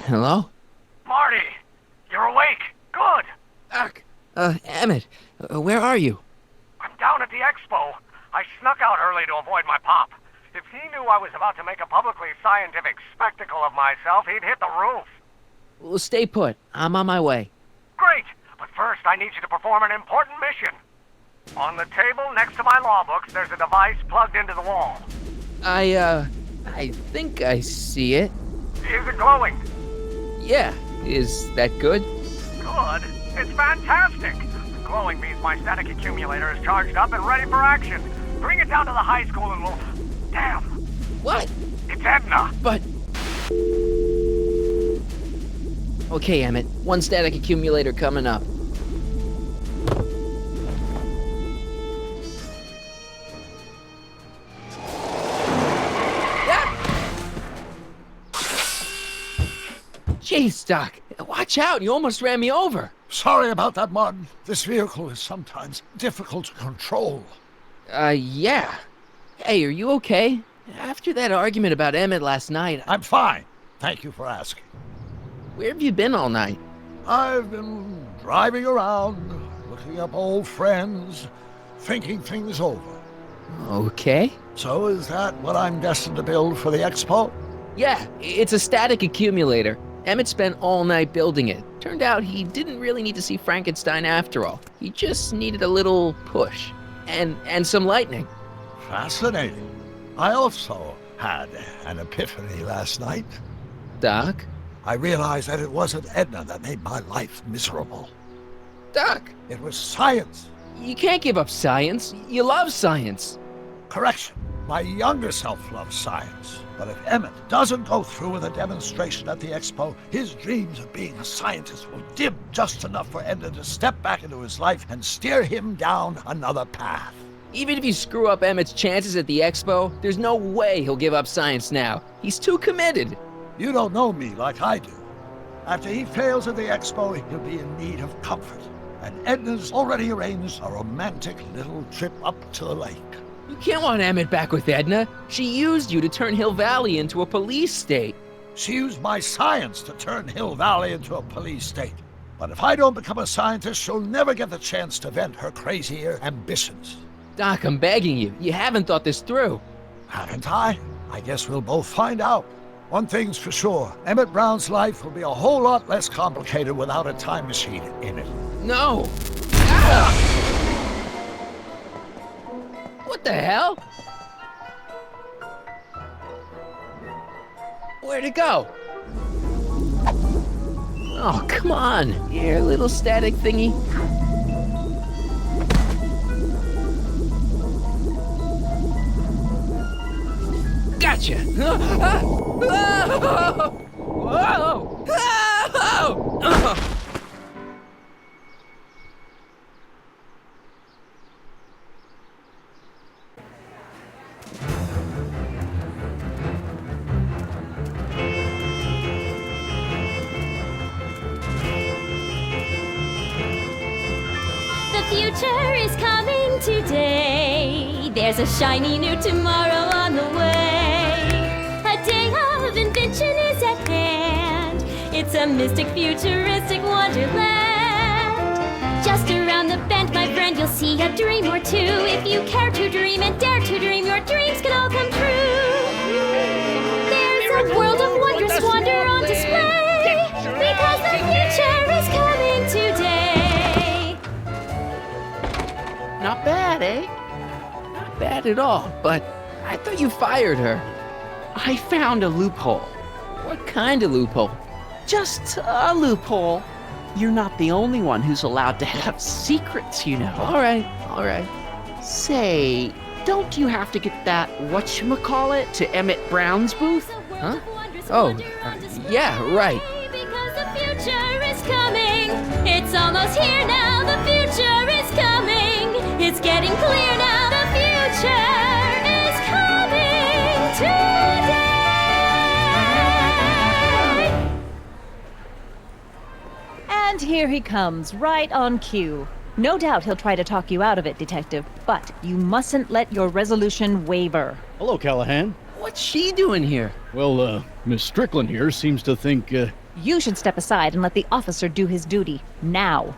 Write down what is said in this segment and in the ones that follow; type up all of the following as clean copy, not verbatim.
Hello? Marty! You're awake! Good! Doc! Emmett, where are you? I'm down at the expo. I snuck out early to avoid my pop. If he knew I was about to make a publicly scientific spectacle of myself, he'd hit the roof. Well, stay put. I'm on my way. Great! But first, I need you to perform an important mission. On the table next to my law books, there's a device plugged into the wall. I think I see it. Is it glowing? Yeah. Is that good? Good? It's fantastic! Glowing means my static accumulator is charged up and ready for action. Bring it down to the high school and we'll... Damn! What? It's Edna! But... Okay, Emmett. One static accumulator coming up. Jeez, Doc. Watch out. You almost ran me over. Sorry about that, Martin. This vehicle is sometimes difficult to control. Yeah. Hey, are you okay? After that argument about Emmett last night... I'm fine. Thank you for asking. Where have you been all night? I've been driving around, looking up old friends, thinking things over. Okay. So is that what I'm destined to build for the expo? Yeah, it's a static accumulator. Emmett spent all night building it. Turned out he didn't really need to see Frankenstein after all. He just needed a little push. And some lightning. Fascinating. I also had an epiphany last night. Doc? I realized that it wasn't Edna that made my life miserable. Doc! It was science. You can't give up science. You love science. Correction. My younger self loves science. But if Emmett doesn't go through with a demonstration at the expo, his dreams of being a scientist will dim just enough for Edna to step back into his life and steer him down another path. Even if you screw up Emmett's chances at the expo, there's no way he'll give up science now. He's too committed. You don't know me like I do. After he fails at the expo, he'll be in need of comfort. And Edna's already arranged a romantic little trip up to the lake. You can't want Emmett back with Edna. She used you to turn Hill Valley into a police state. She used my science to turn Hill Valley into a police state. But if I don't become a scientist, she'll never get the chance to vent her crazier ambitions. Doc, I'm begging you. You haven't thought this through. Haven't I? I guess we'll both find out. One thing's for sure, Emmett Brown's life will be a whole lot less complicated without a time machine in it. No! Ah! What the hell? Where'd it go? Oh, come on, you little static thingy. Gotcha! Whoa! The future is coming today. There's a shiny new tomorrow on the way. A day of invention is at hand. It's a mystic, futuristic wonderland. Just around the bend, my friend, you'll see a dream or two. If you care to dream and dare to dream, your dreams can all come true. There's a world of wonder squander on display, because the future is coming today. Not bad, eh? Not bad at all, but I thought you fired her. I found a loophole. What kind of loophole? Just a loophole. You're not the only one who's allowed to have secrets, you know. All right. Say, don't you have to get that whatchamacallit to Emmett Brown's booth? Huh? Oh, yeah, right. Because the future is coming. It's almost here now. The future is coming. It's getting clear now. The future is coming today. And here he comes, right on cue. No doubt he'll try to talk you out of it, Detective, but you mustn't let your resolution waver. Hello, Callahan. What's she doing here? Well, Miss Strickland here seems to think, You should step aside and let the officer do his duty. Now.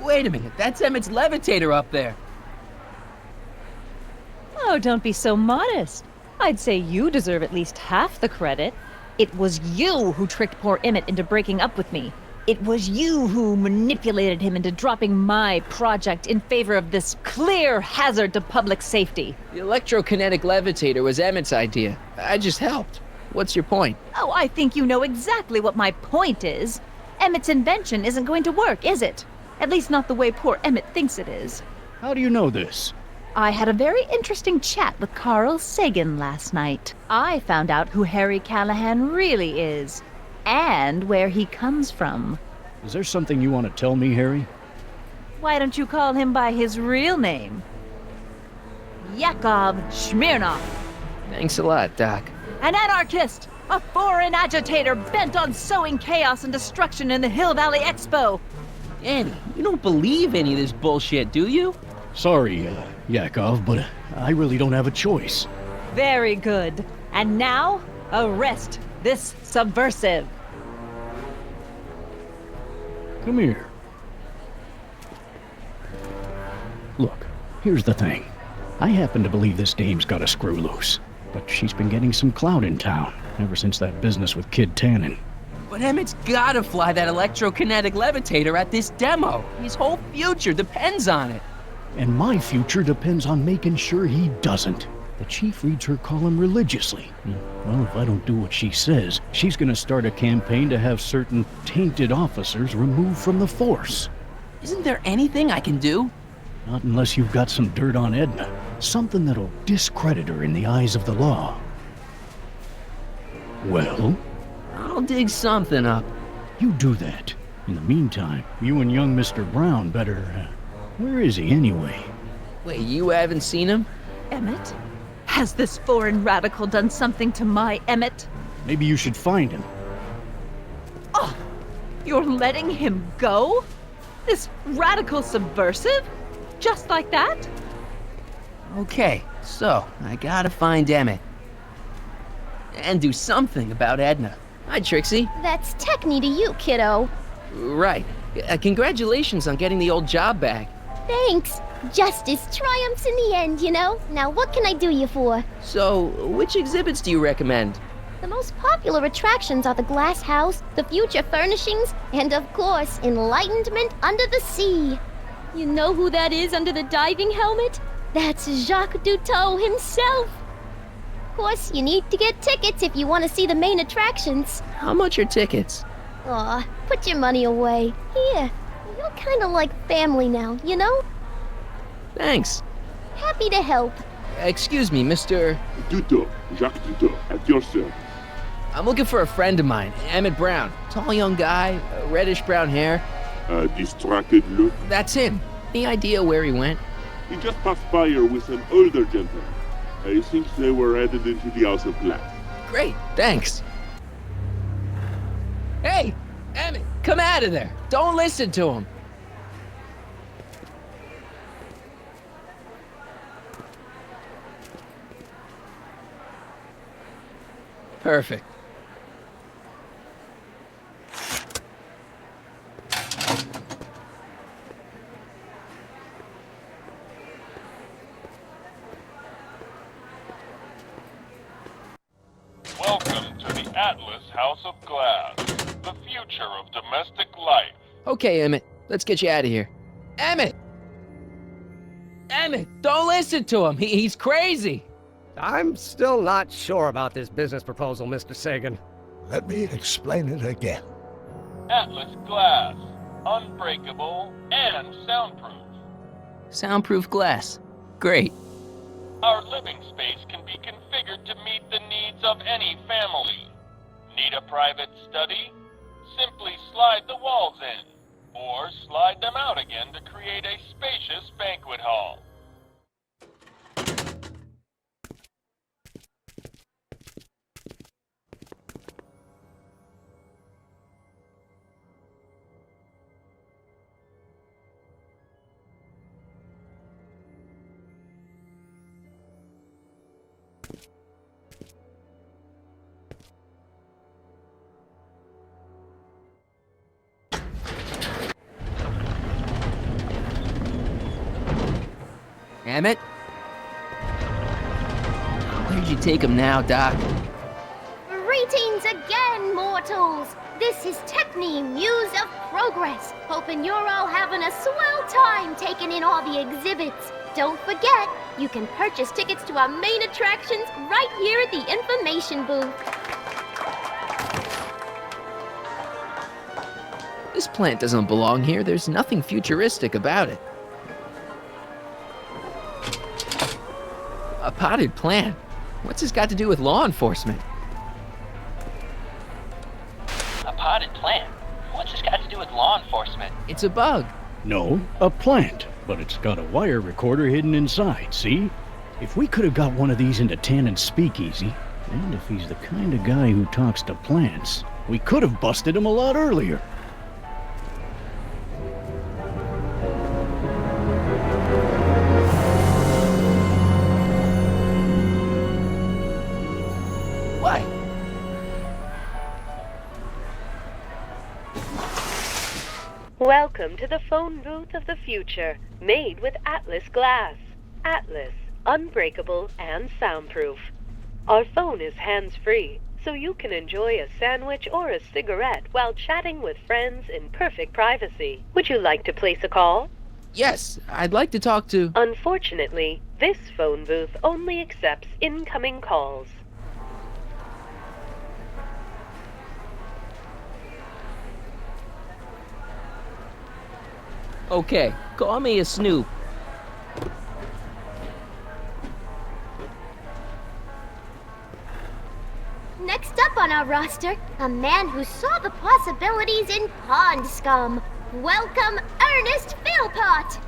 Wait a minute, that's Emmett's levitator up there. Oh, don't be so modest. I'd say you deserve at least half the credit. It was you who tricked poor Emmett into breaking up with me. It was you who manipulated him into dropping my project in favor of this clear hazard to public safety. The electrokinetic levitator was Emmett's idea. I just helped. What's your point? Oh, I think you know exactly what my point is. Emmett's invention isn't going to work, is it? At least not the way poor Emmett thinks it is. how do you know this? I had a very interesting chat with Carl Sagan last night. I found out who Harry Callahan really is, and where he comes from. Is there something you want to tell me, Harry? Why don't you call him by his real name? Yakov Smirnov, Thanks a lot, Doc. an anarchist, a foreign agitator bent on sowing chaos and destruction in the Hill Valley Expo. Annie, you don't believe any of this bullshit, do you? Sorry, Yakov, but I really don't have a choice. Very good. And now, arrest this subversive. Come here. Look, here's the thing. I happen to believe this dame's got a screw loose, but she's been getting some clout in town ever since that business with Kid Tannen. But Emmett's gotta fly that electrokinetic levitator at this demo. His whole future depends on it. And my future depends on making sure he doesn't. The chief reads her column religiously. Well, if I don't do what she says, she's gonna start a campaign to have certain tainted officers removed from the force. Isn't there anything I can do? Not unless you've got some dirt on Edna. Something that'll discredit her in the eyes of the law. Well, I'll dig something up. you do that. In the meantime, you and young Mr. Brown better... where is he anyway? Wait, you haven't seen him? Emmett? Has this foreign radical done something to my Emmett? Maybe you should find him. Oh, you're letting him go? This radical subversive? Just like that? Okay, so I gotta find Emmett. And do something about Edna. Hi, Trixie. That's techni to you, kiddo. Right. Congratulations on getting the old job back. Thanks. Justice triumphs in the end, you know? Now what can I do you for? So, which exhibits do you recommend? The most popular attractions are the Glass House, the Future Furnishings, and of course, Enlightenment Under the Sea. You know who that is under the diving helmet? That's Jacques Duteau himself. Of course, you need to get tickets if you want to see the main attractions. How much are tickets? Aw, put your money away. Here, you're kind of like family now, you know? Thanks. Happy to help. Excuse me, Mr. Duteau, Jacques Duteau, at your service. I'm looking for a friend of mine, Emmett Brown. Tall young guy, reddish-brown hair. Distracted look. That's him. Any idea where he went? He just passed by here with an older gentleman. I think they were headed into the House of Glass. Great, thanks. Hey, Emmett, come out of there. Don't listen to him. Perfect. Welcome to the Atlas House of Glass, the future of domestic life. Okay, Emmett, let's get you out of here. Emmett! Emmett, don't listen to him. He's crazy. I'm still not sure about this business proposal, Mr. Sagan. Let me explain it again. Atlas Glass, unbreakable and soundproof. Soundproof glass. Great. Our living space can be configured to meet the needs of any family. Need a private study? Simply slide the walls in, or slide them out again to create a spacious banquet hall. Emmett? Where'd you take him now, Doc? Greetings again, mortals! This is Techne, Muse of Progress. Hoping you're all having a swell time taking in all the exhibits. Don't forget, you can purchase tickets to our main attractions right here at the information booth. This plant doesn't belong here. There's nothing futuristic about it. A potted plant? What's this got to do with law enforcement? A potted plant? What's this got to do with law enforcement? It's a bug. No, a plant. But it's got a wire recorder hidden inside, see? If we could have got one of these into Tannen's speakeasy, and if he's the kind of guy who talks to plants, we could have busted him a lot earlier. What? Welcome to the phone booth of the future, made with Atlas glass. Atlas, unbreakable and soundproof. Our phone is hands-free, so you can enjoy a sandwich or a cigarette while chatting with friends in perfect privacy. Would you like to place a call? Yes, I'd like to talk to... Unfortunately, this phone booth only accepts incoming calls. Okay, call me a snoop. Next up on our roster, a man who saw the possibilities in pond scum. Welcome, Ernest Philpott!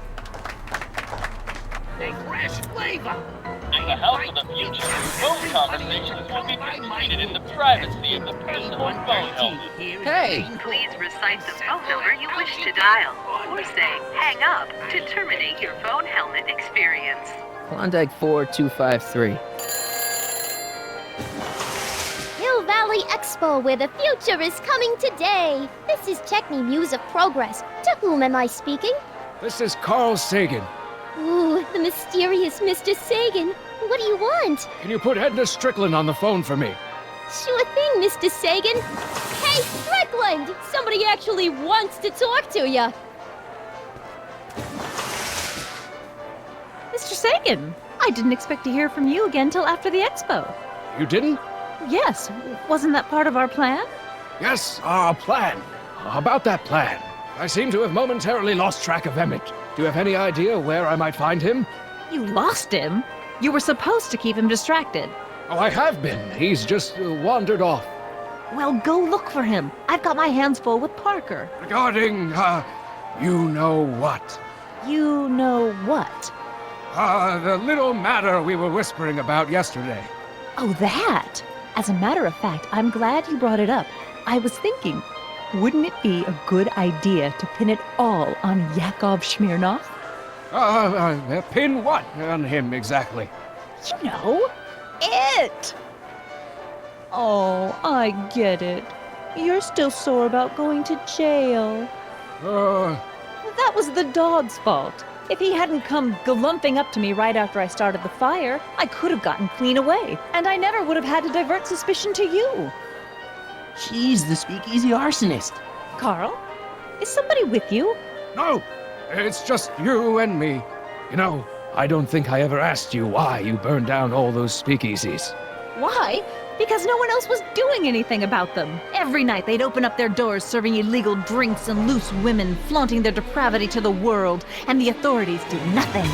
A fresh flavor! In the House of the Future, phone conversations will be completed in the privacy of the personal phone helmet. Hey! Please recite the phone number you wish to dial, or say hang up to terminate your phone helmet experience. Klondike 4253. Hill Valley Expo, where the future is coming today. This is Techne, Muse of Progress. To whom am I speaking? This is Carl Sagan. Ooh, the mysterious Mr. Sagan. What do you want? Can you put Edna Strickland on the phone for me? Sure thing, Mr. Sagan. Hey, Strickland! Somebody actually wants to talk to you. Mr. Sagan, I didn't expect to hear from you again till after the expo. You didn't? Yes, wasn't that part of our plan? Yes, our plan. About that plan. I seem to have momentarily lost track of Emmett. Do you have any idea where I might find him? You lost him? You were supposed to keep him distracted. Oh, I have been. He's just wandered off. Well, go look for him. I've got my hands full with Parker. Regarding, you know what? You know what? The little matter we were whispering about yesterday. Oh, that! As a matter of fact, I'm glad you brought it up. I was thinking, wouldn't it be a good idea to pin it all on Yakov Smirnov? Pin what on him exactly? You know, it! Oh, I get it. You're still sore about going to jail. That was the dog's fault. If he hadn't come galumping up to me right after I started the fire, I could have gotten clean away, and I never would have had to divert suspicion to you. She's the speakeasy arsonist. Carl, is somebody with you? No, it's just you and me. You know, I don't think I ever asked you why you burned down all those speakeasies. Why? Because no one else was doing anything about them. Every night they'd open up their doors serving illegal drinks and loose women, flaunting their depravity to the world, and the authorities did nothing.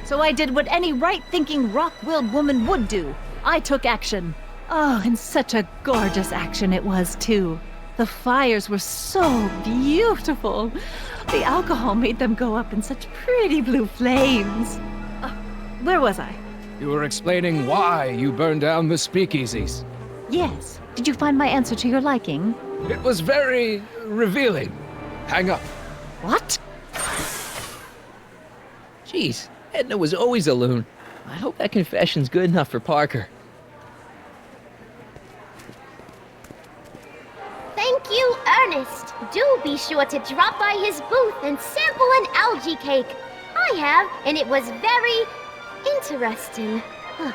So I did what any right-thinking, rock-willed woman would do. I took action. Oh, and such a gorgeous action it was, too. The fires were so beautiful. The alcohol made them go up in such pretty blue flames. Where was I? You were explaining why you burned down the speakeasies. Yes. Did you find my answer to your liking? It was very revealing. Hang up. What? Jeez, Edna was always a loon. I hope that confession's good enough for Parker. Thank you, Ernest. Do be sure to drop by his booth and sample an algae cake. I have, and it was very, Interesting. Huh.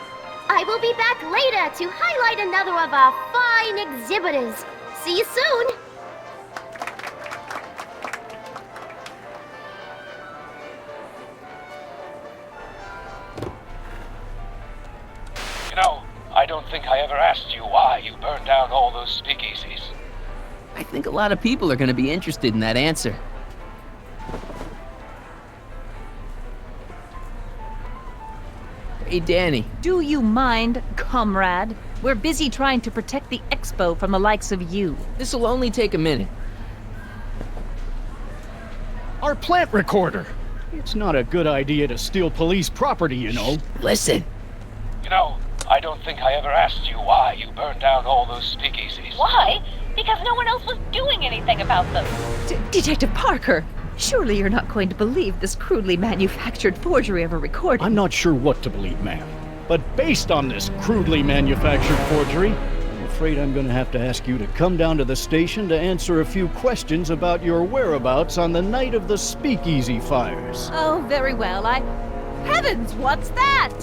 I will be back later to highlight another of our fine exhibitors. See you soon! You know, I don't think I ever asked you why you burned down all those speakeasies. I think a lot of people are going to be interested in that answer. Hey, Danny. Do you mind, comrade? We're busy trying to protect the expo from the likes of you. This'll only take a minute. Our plant recorder! It's not a good idea to steal police property, you know. Listen. You know, I don't think I ever asked you why you burned down all those speakeasies. Why? Because no one else was doing anything about them. Detective Parker, surely you're not going to believe this crudely manufactured forgery of a recording. I'm not sure what to believe, ma'am. But based on this crudely manufactured forgery, I'm afraid I'm gonna have to ask you to come down to the station to answer a few questions about your whereabouts on the night of the speakeasy fires. Oh, very well. Heavens, what's that?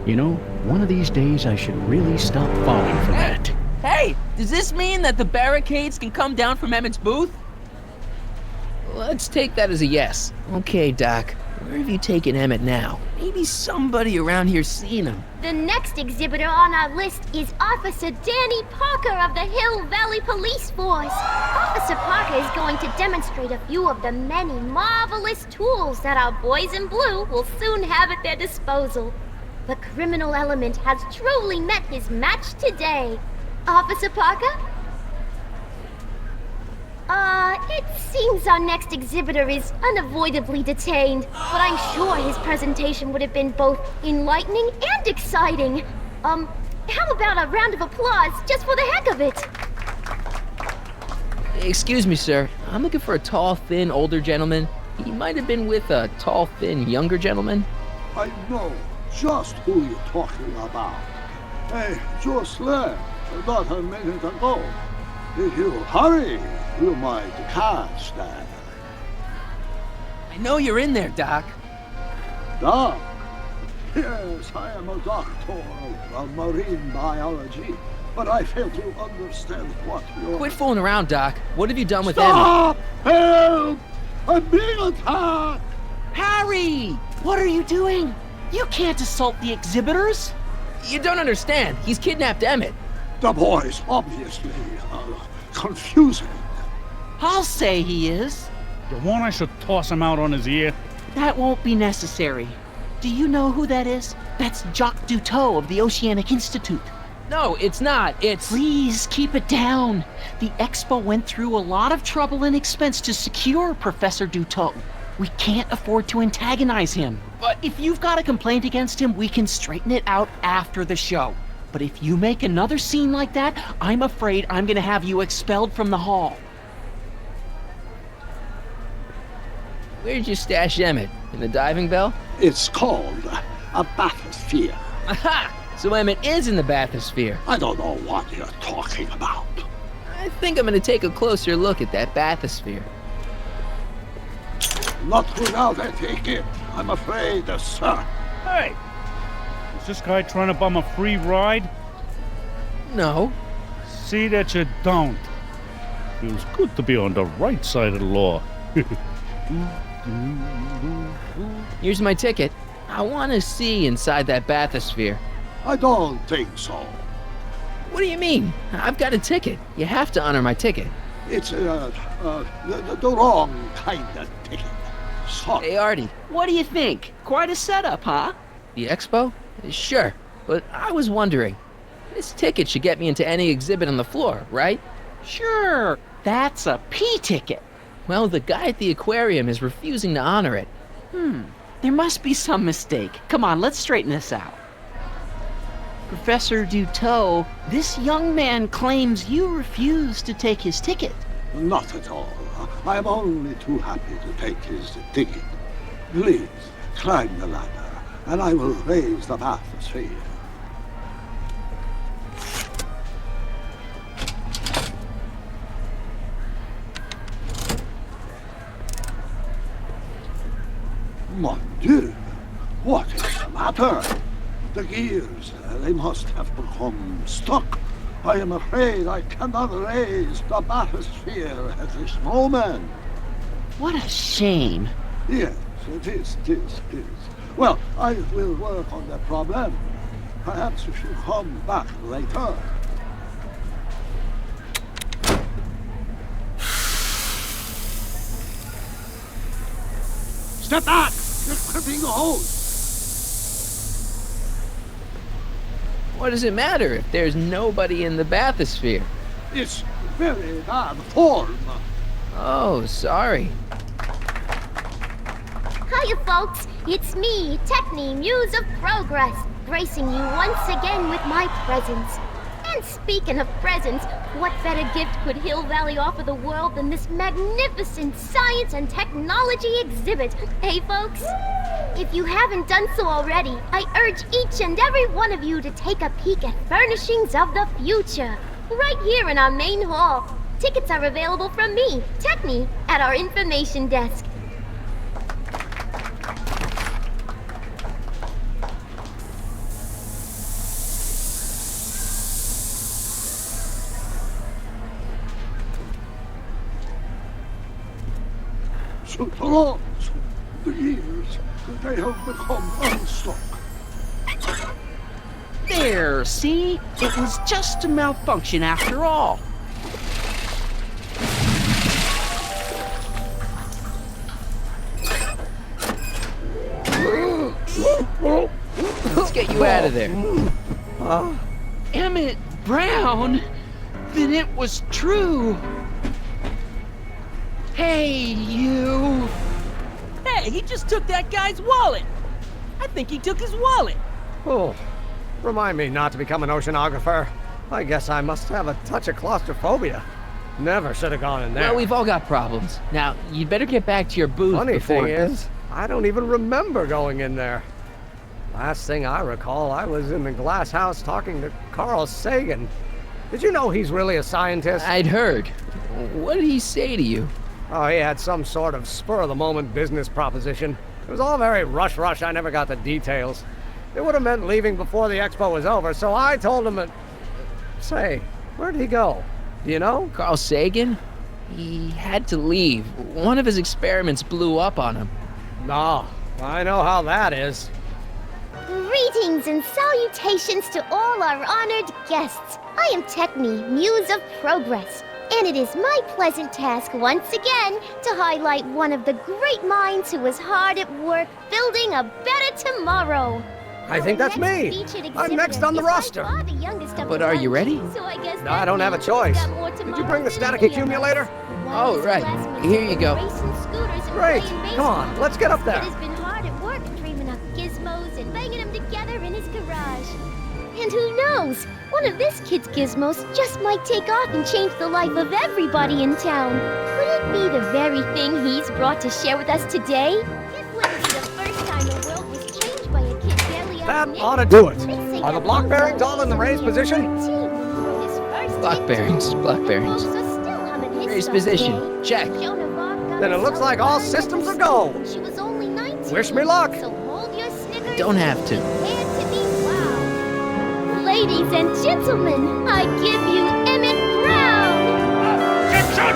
You know, one of these days I should really stop falling for that. Hey, does this mean that the barricades can come down from Emmett's booth? Let's take that as a yes. Okay, Doc. Where have you taken Emmett now? Maybe somebody around here's seen him. The next exhibitor on our list is Officer Danny Parker of the Hill Valley Police Force. Officer Parker is going to demonstrate a few of the many marvelous tools that our boys in blue will soon have at their disposal. The criminal element has truly met his match today. Officer Parker? It seems our next exhibitor is unavoidably detained, but I'm sure his presentation would have been both enlightening and exciting. How about a round of applause just for the heck of it? Excuse me, sir. I'm looking for a tall, thin, older gentleman. He might have been with a tall, thin, younger gentleman. I know just who you're talking about. Hey, just left about a minute ago. If you hurry, you might catch that. I know you're in there, Doc. Doc? Yes, I am a doctor of marine biology, but I fail to understand what you're... Quit fooling around, Doc. What have you done with Stop! Help! I'm being attacked! Harry! What are you doing? You can't assault the exhibitors! You don't understand. He's kidnapped Emmett. The boy's obviously confusing. I'll say he is. You want I should toss him out on his ear? That won't be necessary. Do you know who that is? That's Jacques Duteau of the Oceanic Institute. No, it's not. It's... Please, keep it down. The Expo went through a lot of trouble and expense to secure Professor Duteau. We can't afford to antagonize him. But if you've got a complaint against him, we can straighten it out after the show. But if you make another scene like that, I'm afraid I'm gonna have you expelled from the hall. Where'd you stash Emmett? In the diving bell? It's called a bathysphere. Aha! So Emmett is in the bathysphere. I don't know what you're talking about. I think I'm gonna take a closer look at that bathysphere. Not without a ticket, I'm afraid, sir. Hey! Is this guy trying to bum a free ride? No. See that you don't. Feels good to be on the right side of the law. Here's my ticket. I want to see inside that bathysphere. I don't think so. What do you mean? I've got a ticket. You have to honor my ticket. It's the wrong kind of ticket. Sorry. Hey, Artie. What do you think? Quite a setup, huh? The expo? Sure, but I was wondering. This ticket should get me into any exhibit on the floor, right? Sure. That's a P ticket. Well, the guy at the aquarium is refusing to honor it. There must be some mistake. Come on, let's straighten this out. Professor Duteau, this young man claims you refused to take his ticket. Not at all. I am only too happy to take his ticket. Please, climb the ladder, and I will raise the bathysphere. Mon Dieu! What is matter? The gears, they must have become stuck. I am afraid I cannot raise the bathysphere at this moment. What a shame. Yes, it is. Well, I will work on that problem. Perhaps if you come back later. Step back! You're clipping the hose! What does it matter if there's nobody in the bathysphere? It's very bad form. Oh, sorry. Hiya, folks. It's me, Techni, Muse of Progress, gracing you once again with my presence. And speaking of presents, what better gift could Hill Valley offer the world than this magnificent science and technology exhibit? Hey, folks? If you haven't done so already, I urge each and every one of you to take a peek at Furnishings of the Future, right here in our main hall. Tickets are available from me, Techni, at our information desk. So long, the gears, they have become unstuck. There, see? It was just a malfunction after all. Let's get you out of there. Emmett Brown? Then it was true. Hey, you! Hey, he just took that guy's wallet! I think he took his wallet! Oh, remind me not to become an oceanographer. I guess I must have a touch of claustrophobia. Never should have gone in there. Well, we've all got problems. Now, you'd better get back to your booth Funny before... thing is, I don't even remember going in there. Last thing I recall, I was in the glass house talking to Carl Sagan. Did you know he's really a scientist? I'd heard. What did he say to you? Oh, he had some sort of spur-of-the-moment business proposition. It was all very rush, I never got the details. It would have meant leaving before the expo was over, so I told him that... Say, where'd he go? Do you know? Carl Sagan? He had to leave. One of his experiments blew up on him. No, I know how that is. Greetings and salutations to all our honored guests. I am Techni, Muse of Progress. And it is my pleasant task once again to highlight one of the great minds who was hard at work building a better tomorrow. I think that's me. I'm next on the roster. But are you ready? So I guess No, I don't have a choice. Did you bring the static accumulator? Oh, right. Here you go. Great. Come on, let's get up there. It has been hard at work dreaming up gizmos and banging them together in his garage. And who knows? One of this kid's gizmos just might take off and change the life of everybody in town. Could it be the very thing he's brought to share with us today? This wouldn't be the first time the world was changed by a kid barely That out ought to do it. Are the block bearings all in the raised position? Block bearings. Raised position. Check. Then it looks like all systems are go. She was only 19. Wish me luck. So hold your snickers. Don't have to. And to be wow. Ladies and gentlemen, I give you Emmett Brown! Objection!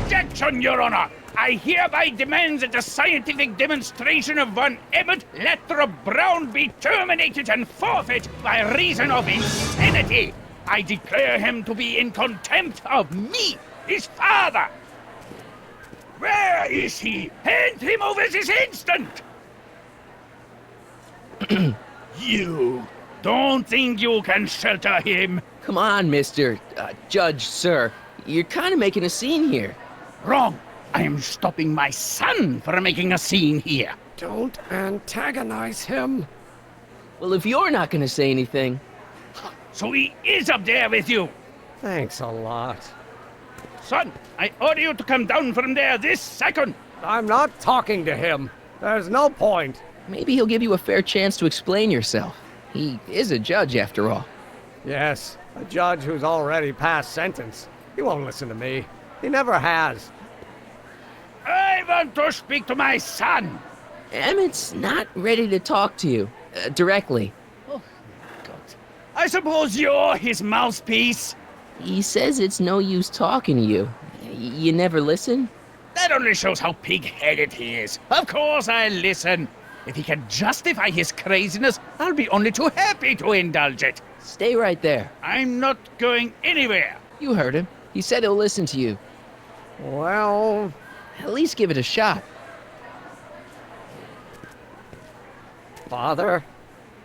Objection, Your Honor! I hereby demand that the scientific demonstration of one Emmett Letter Brown be terminated and forfeit by reason of insanity. I declare him to be in contempt of me, his father. Where is he? Hand him over this instant! You don't think you can shelter him? Come on, Mr. Judge, sir. You're kind of making a scene here. Wrong. I am stopping my son from making a scene here. Don't antagonize him. Well, if you're not going to say anything... So he is up there with you. Thanks a lot. Son, I order you to come down from there this second. I'm not talking to him. There's no point. Maybe he'll give you a fair chance to explain yourself. He is a judge, after all. Yes, a judge who's already passed sentence. He won't listen to me. He never has. I want to speak to my son. Emmett's not ready to talk to you, directly. Oh, God. I suppose you're his mouthpiece? He says it's no use talking to you. You never listen? That only shows how pig-headed he is. Of course I'll listen. If he can justify his craziness, I'll be only too happy to indulge it. Stay right there. I'm not going anywhere. You heard him. He said he'll listen to you. Well, at least give it a shot. Father?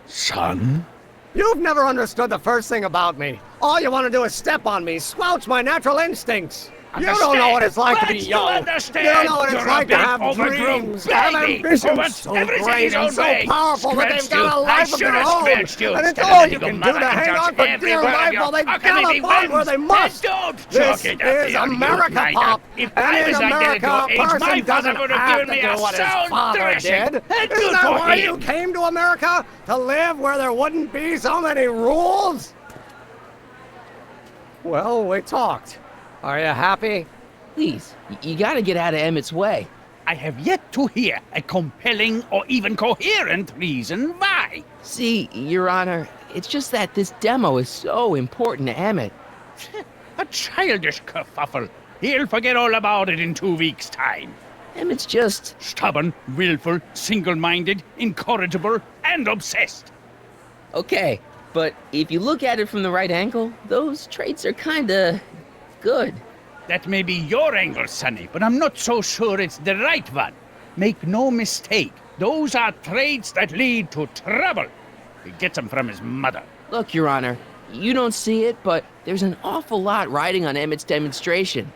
Son? You've never understood the first thing about me. All you want to do is step on me, squelch my natural instincts. You don't know what it's like to be young. You don't know what it's like to have dreams, to have ambitions so great and so powerful that they've got a life of their own. And it's all you can do to hang on for dear life while they gallop where they must. This is America, Pop. And in America, a person doesn't have to do what his father did. Isn't that why you came to America? To live where there wouldn't be so many rules? Well, we talked. Are you happy? Please, you gotta get out of Emmett's way. I have yet to hear a compelling or even coherent reason why. See, Your Honor, it's just that this demo is so important to Emmett. A childish kerfuffle. He'll forget all about it in 2 weeks' time. Emmett's just... stubborn, willful, single-minded, incorrigible, and obsessed. Okay, but if you look at it from the right angle, those traits are kinda... good. That may be your angle, Sonny, but I'm not so sure it's the right one. Make no mistake, those are traits that lead to trouble. He gets them from his mother. Look, Your Honor, you don't see it, but there's an awful lot riding on Emmett's demonstration.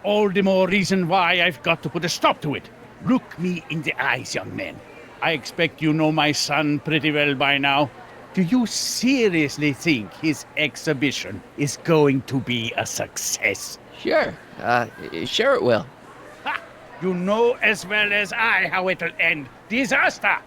All the more reason why I've got to put a stop to it. Look me in the eyes, young man. I expect you know my son pretty well by now. Do you seriously think his exhibition is going to be a success? Sure. Sure it will. Ha! You know as well as I how it'll end. Disaster!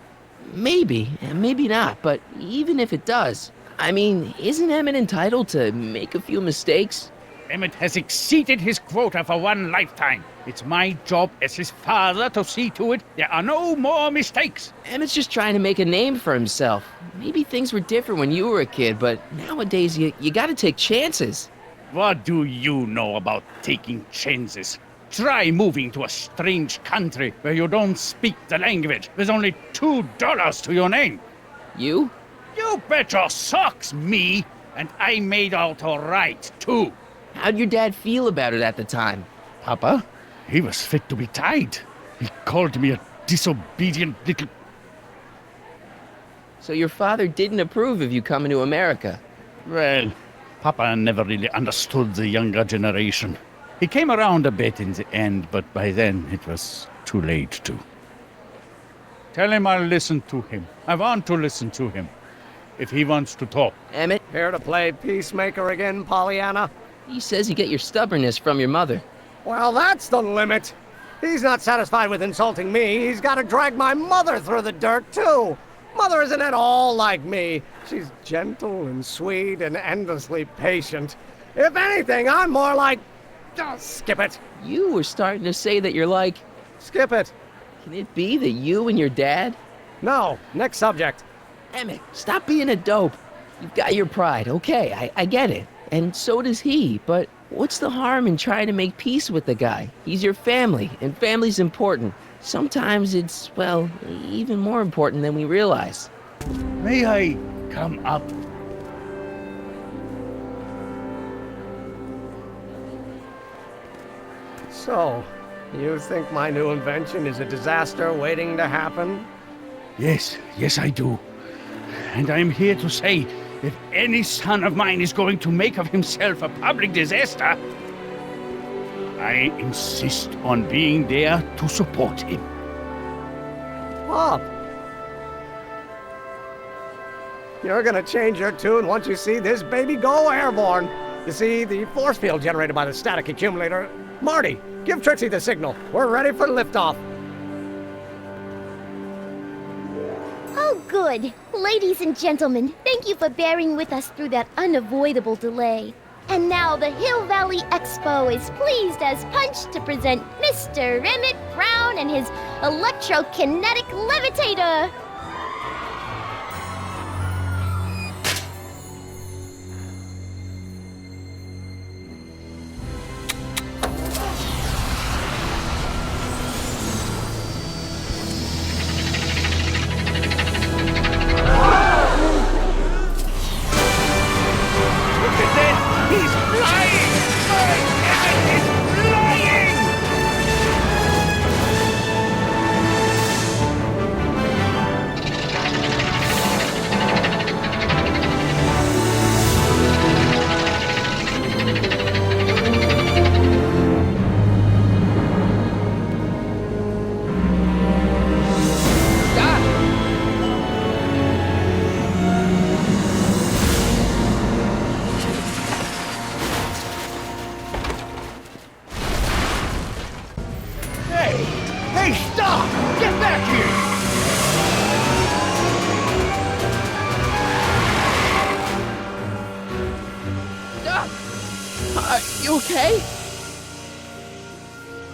Maybe, and maybe not, but even if it does, I mean, isn't Emmett entitled to make a few mistakes? Emmett has exceeded his quota for one lifetime. It's my job as his father to see to it there are no more mistakes. Emmett's just trying to make a name for himself. Maybe things were different when you were a kid, but nowadays you gotta take chances. What do you know about taking chances? Try moving to a strange country where you don't speak the language. There's only $2 to your name. You? You bet your socks, me. And I made out all right, too. How'd your dad feel about it at the time? Papa? He was fit to be tied. He called me a disobedient little... So your father didn't approve of you coming to America? Well, Papa never really understood the younger generation. He came around a bit in the end, but by then it was too late to. Tell him I'll listen to him. I want to listen to him. If he wants to talk. Emmett? Here to play peacemaker again, Pollyanna? He says you get your stubbornness from your mother. Well, that's the limit. He's not satisfied with insulting me. He's got to drag my mother through the dirt, too. Mother isn't at all like me. She's gentle and sweet and endlessly patient. If anything, I'm more like... skip it. You were starting to say that you're like... Skip it. Can it be that you and your dad? No. Next subject. Emmett, stop being a dope. You've got your pride, okay, I get it. And so does he, but what's the harm in trying to make peace with the guy? He's your family, and family's important. Sometimes it's, well, even more important than we realize. May I come up? So, you think my new invention is a disaster waiting to happen? Yes, I do. And I'm here to say, if any son of mine is going to make of himself a public disaster, I insist on being there to support him. Pop! You're gonna change your tune once you see this baby go airborne. You see, the force field generated by the static accumulator... Marty, give Trixie the signal. We're ready for liftoff. Oh, good. Ladies and gentlemen, thank you for bearing with us through that unavoidable delay. And now the Hill Valley Expo is pleased as punch to present Mr. Emmett Brown and his electrokinetic levitator! Hey, stop! Get back here! Doc! Are you okay?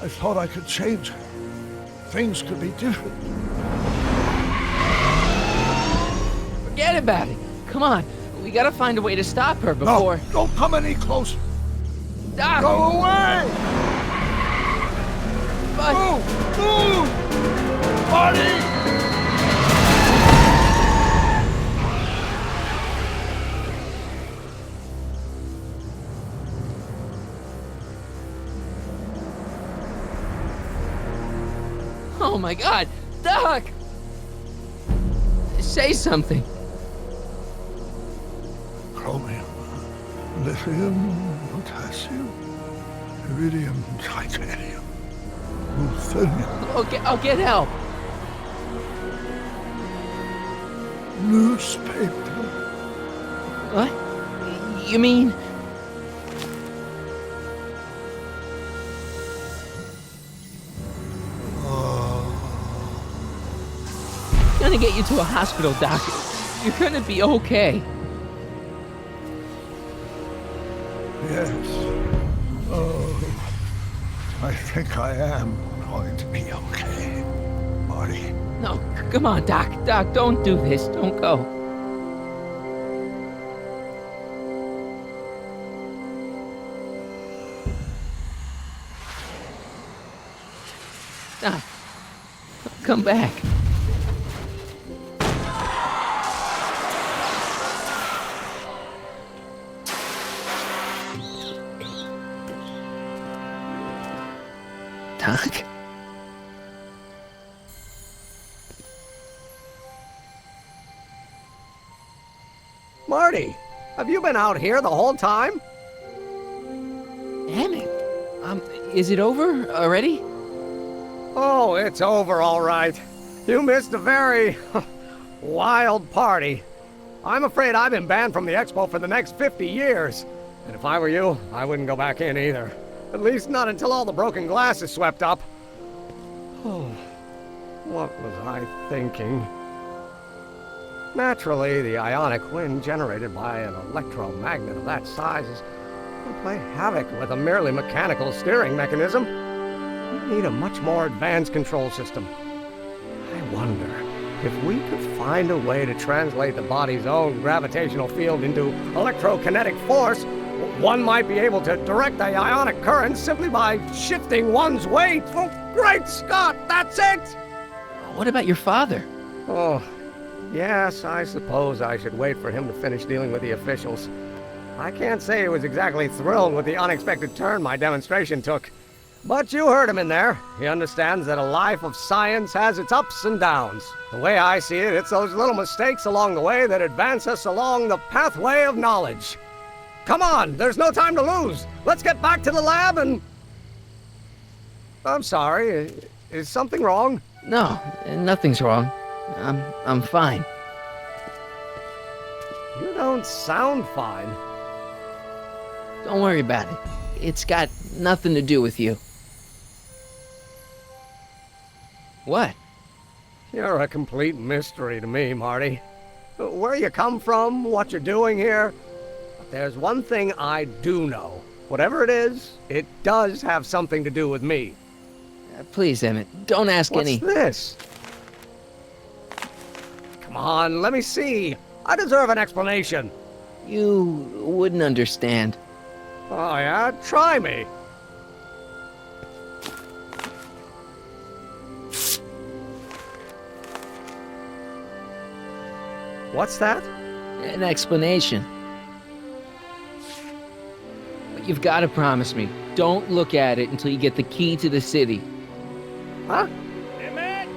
I thought I could change her. Things could be different. Forget about it. Come on. We gotta find a way to stop her before... No, don't come any closer. Doc! Go away! But... Move! Marty! Oh my God! Doc! Say something. Chromium, lithium, potassium, iridium, titanium, ruthenium. I'll get help. Newspaper. What? You mean... I'm gonna get you to a hospital, Doc. You're gonna be okay. Yes. Oh, I think I am going to be okay, Marty. No, come on, Doc. Doc, don't do this. Don't go. Doc, come back. Doc? Marty, have you been out here the whole time? Emmett, is it over already? Oh, it's over all right. You missed a very wild party. I'm afraid I've been banned from the expo for the next 50 years. And if I were you, I wouldn't go back in either. At least not until all the broken glass is swept up. Oh, what was I thinking? Naturally, the ionic wind generated by an electromagnet of that size is going to play havoc with a merely mechanical steering mechanism. We need a much more advanced control system. I wonder if we could find a way to translate the body's own gravitational field into electrokinetic force. One might be able to direct the ionic current simply by shifting one's weight. Oh, great Scott, that's it! What about your father? Oh, yes, I suppose I should wait for him to finish dealing with the officials. I can't say he was exactly thrilled with the unexpected turn my demonstration took. But you heard him in there. He understands that a life of science has its ups and downs. The way I see it, it's those little mistakes along the way that advance us along the pathway of knowledge. Come on, there's no time to lose. Let's get back to the lab and... I'm sorry, is something wrong? No, nothing's wrong. I'm fine. You don't sound fine. Don't worry about it. It's got nothing to do with you. What? You're a complete mystery to me, Marty. Where you come from, what you're doing here. But there's one thing I do know. Whatever it is, it does have something to do with me. Please, Emmett, don't ask any... What's this? Come on, let me see. I deserve an explanation. You wouldn't understand. Oh, yeah? Try me. What's that? An explanation. But you've got to promise me, don't look at it until you get the key to the city. Huh? Emmett!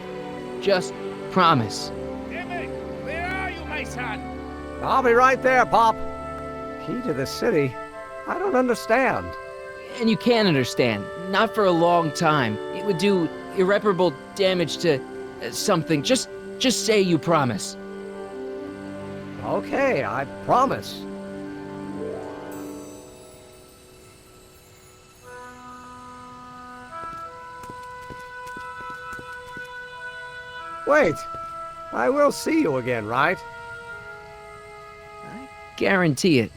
Just promise. Emmett, where are you, my son? I'll be right there, Pop. Key to the city? I don't understand. And you can't understand. Not for a long time. It would do irreparable damage to something. Just say you promise. Okay, I promise. Wait, I will see you again, right? I guarantee it.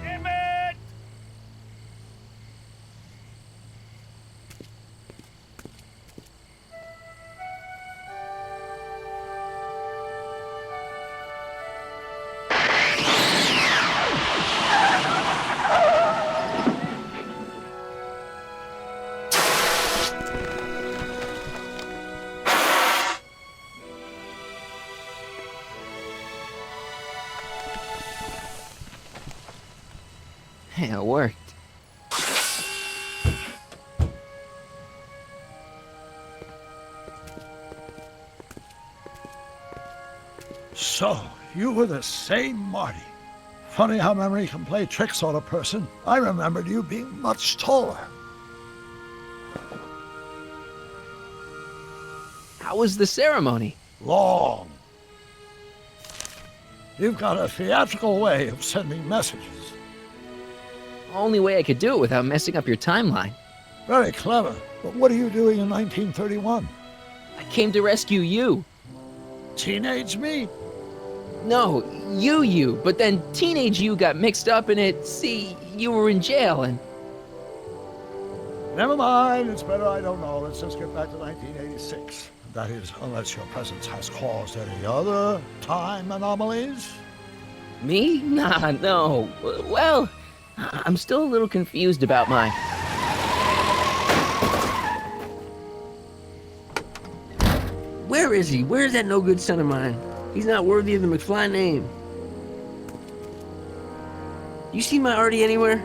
Emmett! Yeah, it worked. So, you were the same Marty. Funny how memory can play tricks on a person. I remembered you being much taller. How was the ceremony? Long. You've got a theatrical way of sending messages. Only way I could do it without messing up your timeline. Very clever. But what are you doing in 1931? I came to rescue you. Teenage me? No, you. But then teenage you got mixed up in it. See, you were in jail and... Never mind. It's better I don't know. Let's just get back to 1986. That is, unless your presence has caused any other time anomalies. Me? Nah, no. Well, I'm still a little confused about my... Where is he? Where's that no-good son of mine? He's not worthy of the McFly name. You see my Artie anywhere?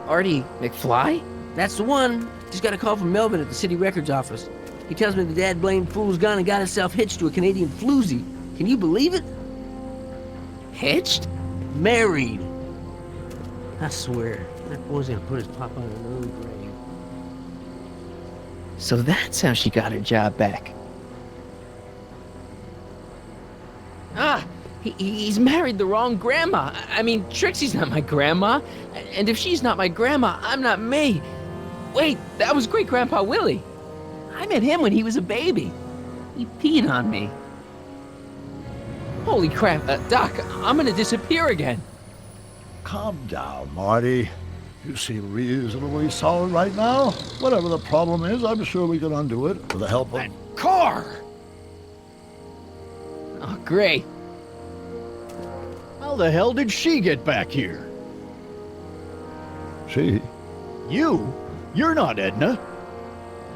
Artie McFly? That's the one. Just got a call from Melvin at the city records office. He tells me the dad-blamed fool's gone and got himself hitched to a Canadian floozy. Can you believe it? Hitched? Married. I swear, that boy's gonna put his pop on an own grave. So that's how she got her job back. Ah, he's married the wrong grandma. I mean, Trixie's not my grandma. And if she's not my grandma, I'm not me. Wait, that was Great-Grandpa Willie. I met him when he was a baby. He peed on me. Holy crap, Doc, I'm gonna disappear again. Calm down, Marty. You seem reasonably solid right now. Whatever the problem is, I'm sure we can undo it with the help of... That car! Oh, great. How the hell did she get back here? She? You? You're not Edna.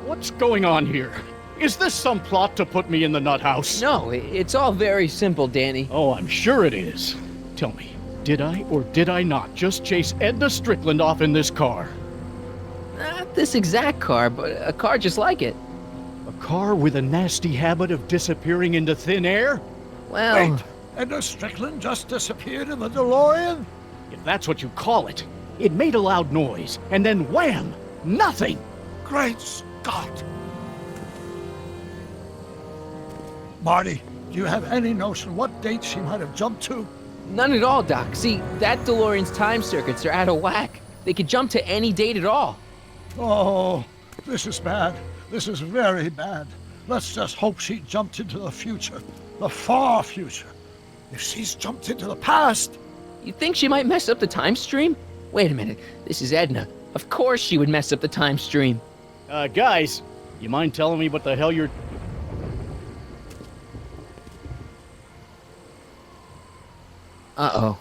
What's going on here? Is this some plot to put me in the nut house? No, it's all very simple, Danny. Oh, I'm sure it is. Tell me, did I or did I not just chase Edna Strickland off in this car? Not this exact car, but a car just like it. A car with a nasty habit of disappearing into thin air? Well... Wait, Edna Strickland just disappeared in the DeLorean? If that's what you call it. It made a loud noise, and then wham! Nothing! Great Scott! Marty, do you have any notion what date she might have jumped to? None at all, Doc. See, that DeLorean's time circuits are out of whack. They could jump to any date at all. Oh, this is bad. This is very bad. Let's just hope she jumped into the future. The far future. If she's jumped into the past... You think she might mess up the time stream? Wait a minute. This is Edna. Of course she would mess up the time stream. Guys, you mind telling me what the hell you're... Uh-oh.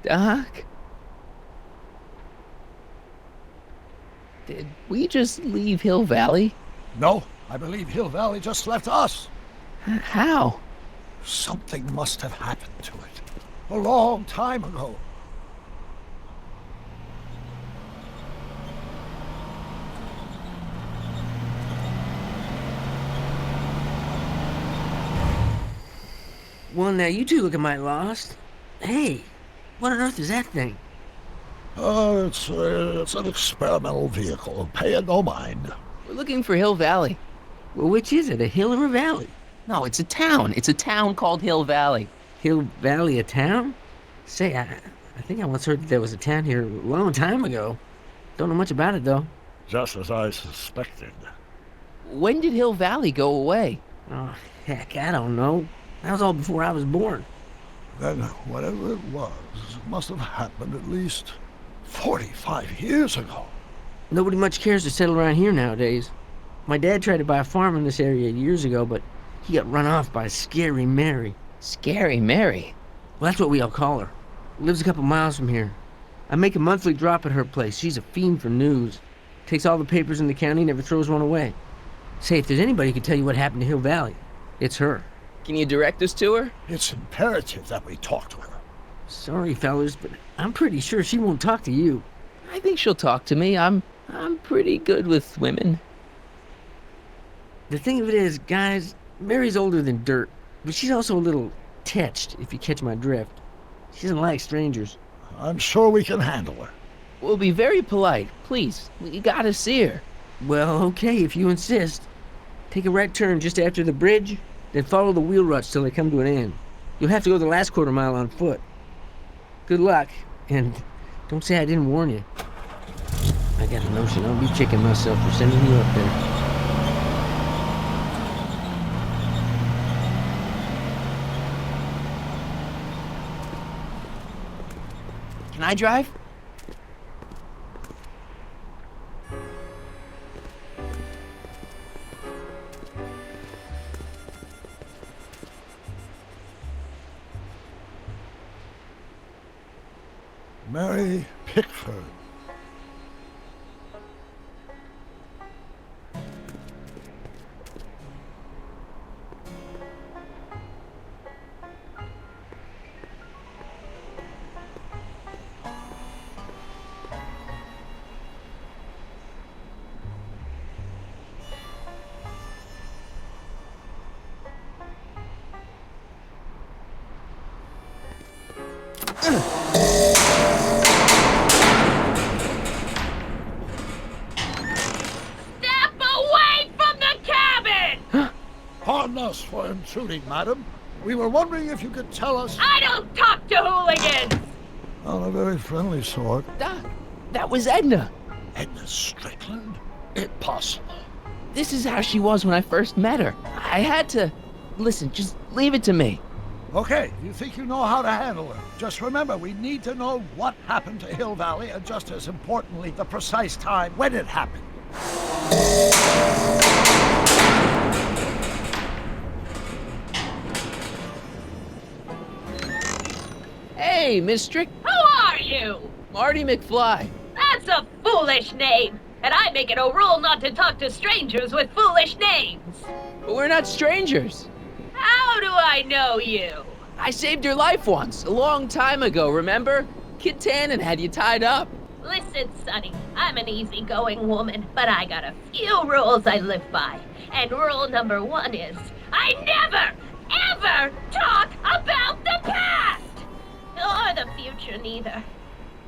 Doc? Did we just leave Hill Valley? No, I believe Hill Valley just left us. How? Something must have happened to it. A long time ago. Well, now you two look a mite lost. Hey, what on earth is that thing? It's an experimental vehicle. Pay it no mind. We're looking for Hill Valley. Well, which is it, a hill or a valley? No, it's a town. It's a town called Hill Valley. Hill Valley, a town? Say, I think I once heard that there was a town here a long time ago. Don't know much about it, though. Just as I suspected. When did Hill Valley go away? Oh, heck, I don't know. That was all before I was born. Then whatever it was, it must have happened at least 45 years ago. Nobody much cares to settle around here nowadays. My dad tried to buy a farm in this area years ago, but he got run off by Scary Mary. Scary Mary? Well, that's what we all call her. Lives a couple miles from here. I make a monthly drop at her place. She's a fiend for news. Takes all the papers in the county, never throws one away. Say, if there's anybody who can tell you what happened to Hill Valley, it's her. Can you direct us to her? It's imperative that we talk to her. Sorry, fellas, but I'm pretty sure she won't talk to you. I think she'll talk to me. I'm pretty good with women. The thing of it is, guys, Mary's older than dirt, but she's also a little tetched, if you catch my drift. She doesn't like strangers. I'm sure we can handle her. We'll be very polite. Please, we gotta see her. Well, okay, if you insist. Take a right turn just after the bridge, then follow the wheel ruts till they come to an end. You'll have to go the last quarter mile on foot. Good luck, and don't say I didn't warn you. I got a notion I'll be kicking myself for sending you up there. Can I drive? Mary Pickford. Pardon us for intruding, madam. We were wondering if you could tell us... I don't talk to hooligans! On a very friendly sort. Doc, that was Edna. Edna Strickland? Impossible. This is how she was when I first met her. I had to... Listen, just leave it to me. Okay, you think you know how to handle her. Just remember, we need to know what happened to Hill Valley, and just as importantly, the precise time when it happened. Hey, Miss Strick... Who are you? Marty McFly. That's a foolish name, and I make it a rule not to talk to strangers with foolish names. But we're not strangers. How do I know you? I saved your life once, a long time ago, remember? Kid Tannen had you tied up. Listen, Sonny, I'm an easygoing woman, but I got a few rules I live by. And rule number 1 is, I never, ever talk about the past! Or the future, neither.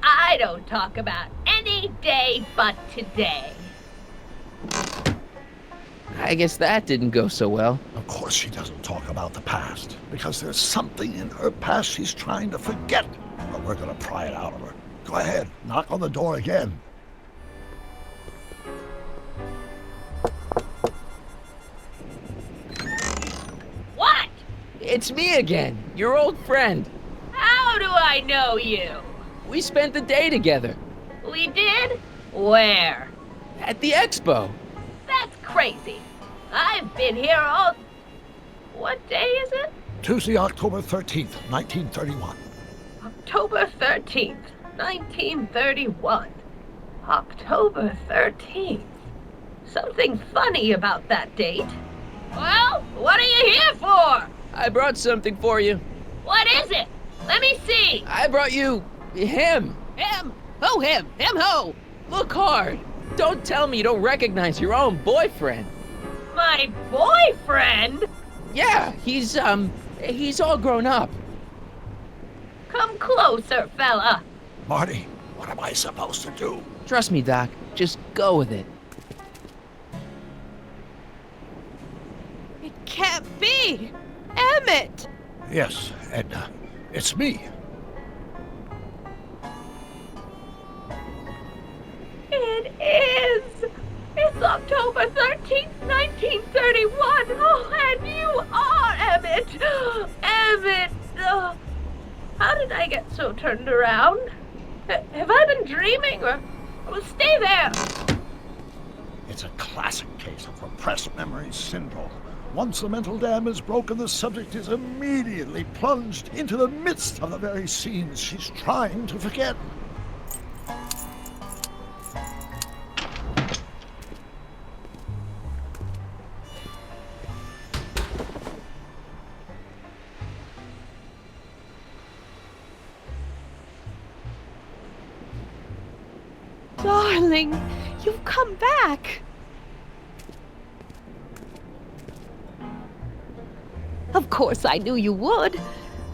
I don't talk about any day but today. I guess that didn't go so well. Of course she doesn't talk about the past, because there's something in her past she's trying to forget. But we're gonna pry it out of her. Go ahead, knock on the door again. It's me again, your old friend. How do I know you? We spent the day together. We did? Where? At the expo. That's crazy. I've been here all... What day is it? Tuesday, October 13th, 1931. October 13th, 1931. October 13th. Something funny about that date. Well, what are you here for? I brought something for you. What is it? Let me see. I brought you... him. Him? Who him? Him who? Look hard. Don't tell me you don't recognize your own boyfriend. My boyfriend? Yeah, he's all grown up. Come closer, fella. Marty, what am I supposed to do? Trust me, Doc. Just go with it. It can't be. Emmett! Yes, Edna. It's me. It is! It's October 13th, 1931! Oh, and you are Emmett! Emmett! How did I get so turned around? Have I been dreaming, or stay there? It's a classic case of repressed memory syndrome. Once the mental dam is broken, the subject is immediately plunged into the midst of the very scenes she's trying to forget. Darling, you've come back. Of course I knew you would.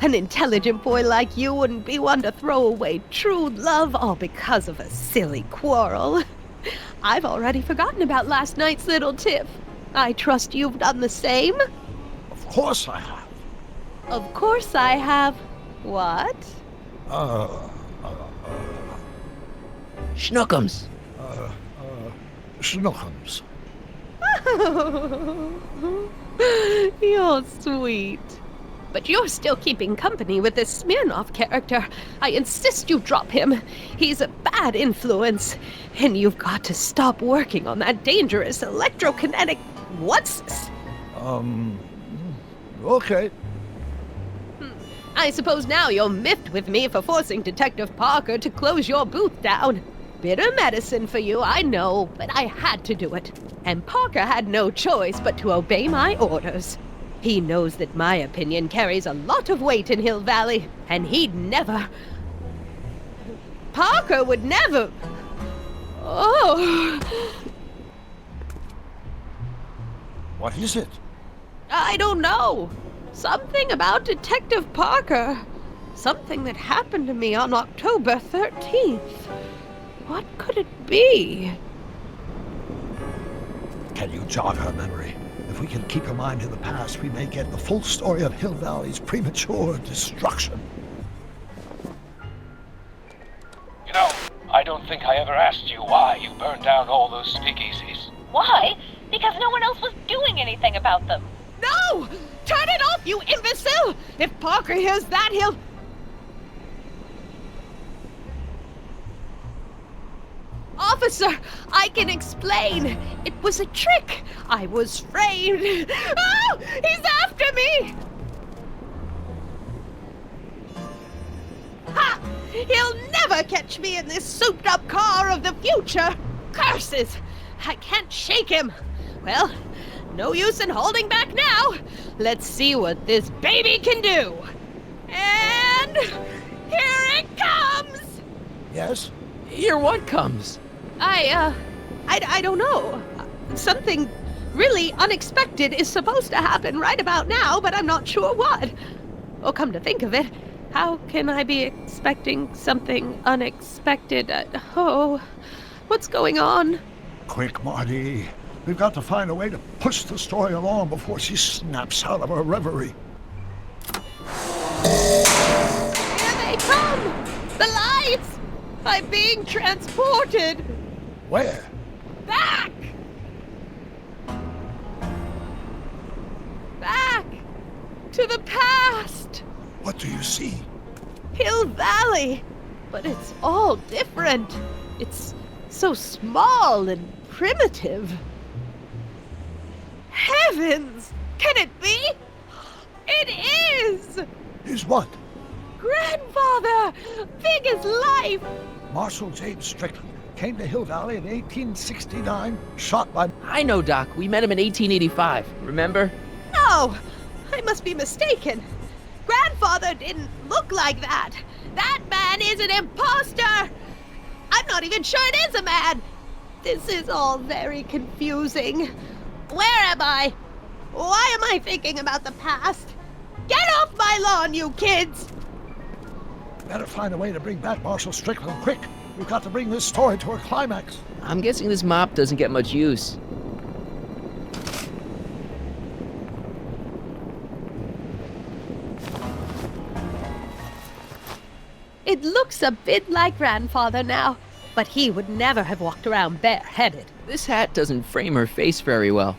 An intelligent boy like you wouldn't be one to throw away true love all because of a silly quarrel. I've already forgotten about last night's little tiff. I trust you've done the same? Of course I have. Of course I have. What? Schnookums. Schnookums. You're sweet. But you're still keeping company with this Smirnoff character. I insist you drop him. He's a bad influence. And you've got to stop working on that dangerous electrokinetic... What's this? Okay. I suppose now you're miffed with me for forcing Detective Parker to close your booth down. Bitter medicine for you, I know, but I had to do it. And Parker had no choice but to obey my orders. He knows that my opinion carries a lot of weight in Hill Valley, and he'd never... Parker would never... Oh... What is it? I don't know. Something about Detective Parker. Something that happened to me on October 13th. What could it be? Can you jog her memory? If we can keep her mind in the past, we may get the full story of Hill Valley's premature destruction. You know, I don't think I ever asked you why you burned down all those speakeasies. Why? Because no one else was doing anything about them. No! Turn it off, you imbecile! If Parker hears that, he'll... Officer, I can explain. It was a trick. I was framed. Oh! He's after me! Ha! He'll never catch me in this souped-up car of the future. Curses! I can't shake him. Well, no use in holding back now. Let's see what this baby can do. And here it comes! Yes? Here what comes? I don't know. Something really unexpected is supposed to happen right about now, but I'm not sure what. Oh, come to think of it, how can I be expecting something unexpected? What's going on? Quick, Marty. We've got to find a way to push the story along before she snaps out of her reverie. Here they come! The lights! I'm being transported! Where? Back! Back! to the past! What do you see? Hill Valley! But it's all different. It's so small and primitive. Heavens! Can it be? It is! Is what? Grandfather! Big as life! Marshal James Strickland came to Hill Valley in 1869, shot by... I know, Doc. We met him in 1885. Remember? No! I must be mistaken. Grandfather didn't look like that. That man is an imposter! I'm not even sure it is a man! This is all very confusing. Where am I? Why am I thinking about the past? Get off my lawn, you kids! Better find a way to bring back Marshal Strickland quick. We've got to bring this story to a climax. I'm guessing this mop doesn't get much use. It looks a bit like Grandfather now, but he would never have walked around bareheaded. This hat doesn't frame her face very well.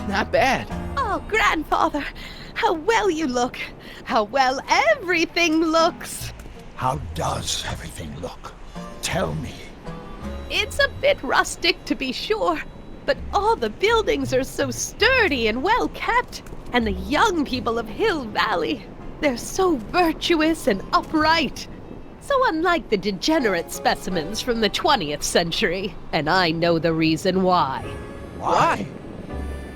Not bad. Oh, Grandfather, how well you look. How well everything looks. How does everything look? Tell me. It's a bit rustic, to be sure, but all the buildings are so sturdy and well kept. And the young people of Hill Valley, they're so virtuous and upright. So unlike the degenerate specimens from the 20th century. And I know the reason why. Why?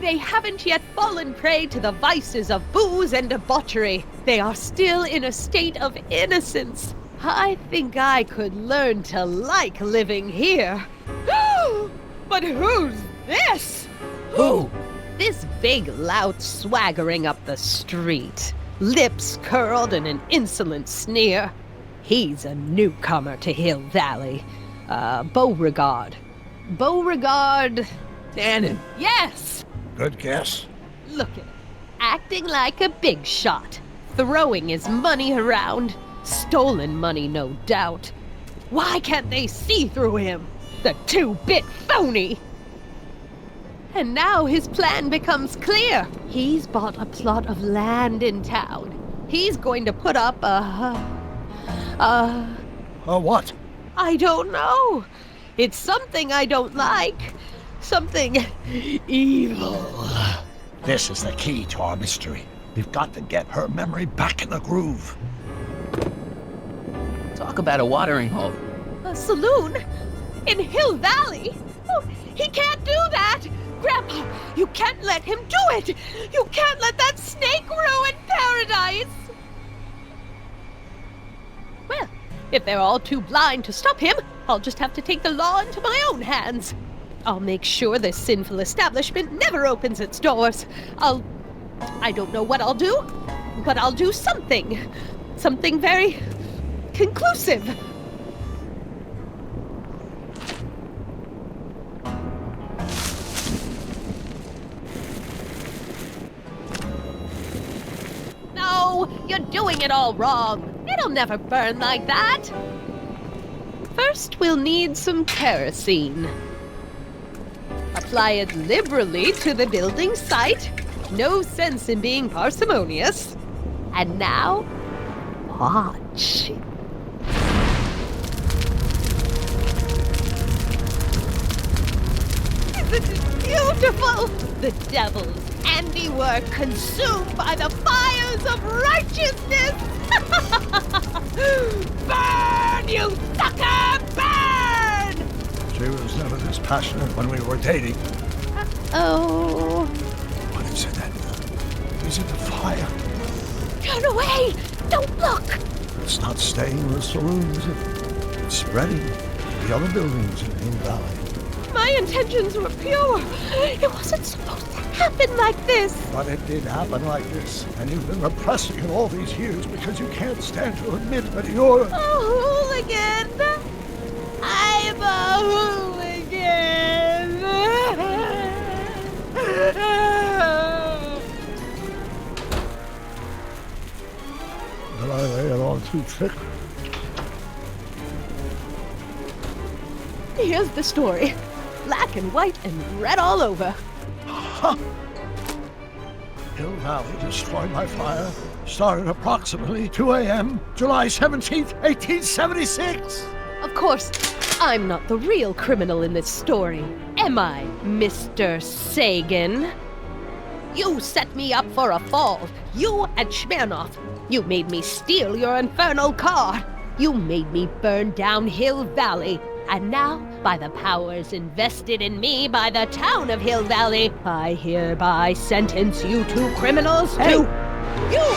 They haven't yet fallen prey to the vices of booze and debauchery. They are still in a state of innocence. I think I could learn to like living here. But who's this? Who? This big lout swaggering up the street, lips curled in an insolent sneer. He's a newcomer to Hill Valley. Beauregard. Beauregard... Dannon. Yes! Good guess. Look at him, acting like a big shot, throwing his money around. Stolen money, no doubt. Why can't they see through him? The two-bit phony! And now his plan becomes clear. He's bought a plot of land in town. He's going to put up a what? I don't know. It's something I don't like. Something evil. This is the key to our mystery. We've got to get her memory back in the groove. Talk about a watering hole. A saloon? In Hill Valley? Oh, he can't do that! Grandpa, you can't let him do it! You can't let that snake ruin paradise! Well, if they're all too blind to stop him, I'll just have to take the law into my own hands. I'll make sure this sinful establishment never opens its doors. I don't know what I'll do, but I'll do something. Something very conclusive. No, you're doing it all wrong. It'll never burn like that. First, we'll need some kerosene. Apply it liberally to the building site. No sense in being parsimonious. And now, watch. Isn't it beautiful? The devil's handiwork consumed by the fires of righteousness. Burn, you sucker, burn! She was never this passionate when we were dating. Oh. What is it then? Is it the fire? Turn away! Don't look! It's not staying in the saloon, is it? It's spreading to the other buildings in Hill Valley. My intentions were pure. It wasn't supposed to happen like this. But it did happen like this, and you've been repressing it all these years because you can't stand to admit that you're... A hooligan! I'm a hooligan! Did I lay it on too thick? Here's the story. Black and white and red all over. Huh. Hill Valley destroyed by fire started approximately 2 a.m., July 17th, 1876. Of course, I'm not the real criminal in this story, am I, Mr. Sagan? You set me up for a fall. You and Smirnoff. You made me steal your infernal car. You made me burn down Hill Valley. And now, by the powers invested in me by the town of Hill Valley, I hereby sentence you two criminals to... You!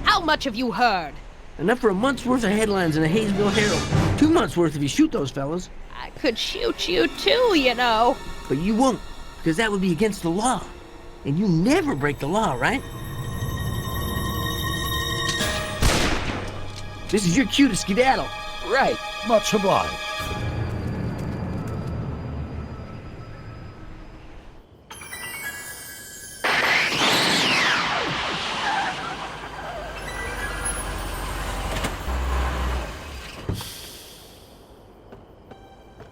How much have you heard? Enough for a month's worth of headlines in the Hayesville Herald. 2 months worth if you shoot those fellas. I could shoot you too, you know. But you won't, because that would be against the law. And you never break the law, right? This is your cue to skedaddle. Right. Much obliged.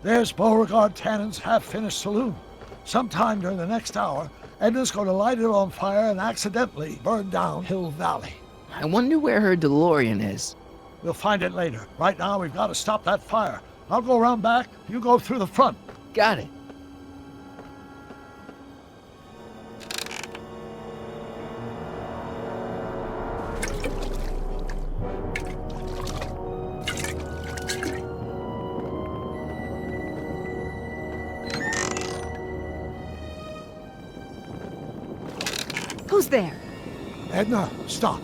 There's Beauregard Tannen's half-finished saloon. Sometime during the next hour, Edna's going to light it on fire and accidentally burn down Hill Valley. I wonder where her DeLorean is. We'll find it later. Right now, we've got to stop that fire. I'll go around back. You go through the front. Got it. Who's there? Edna, stop.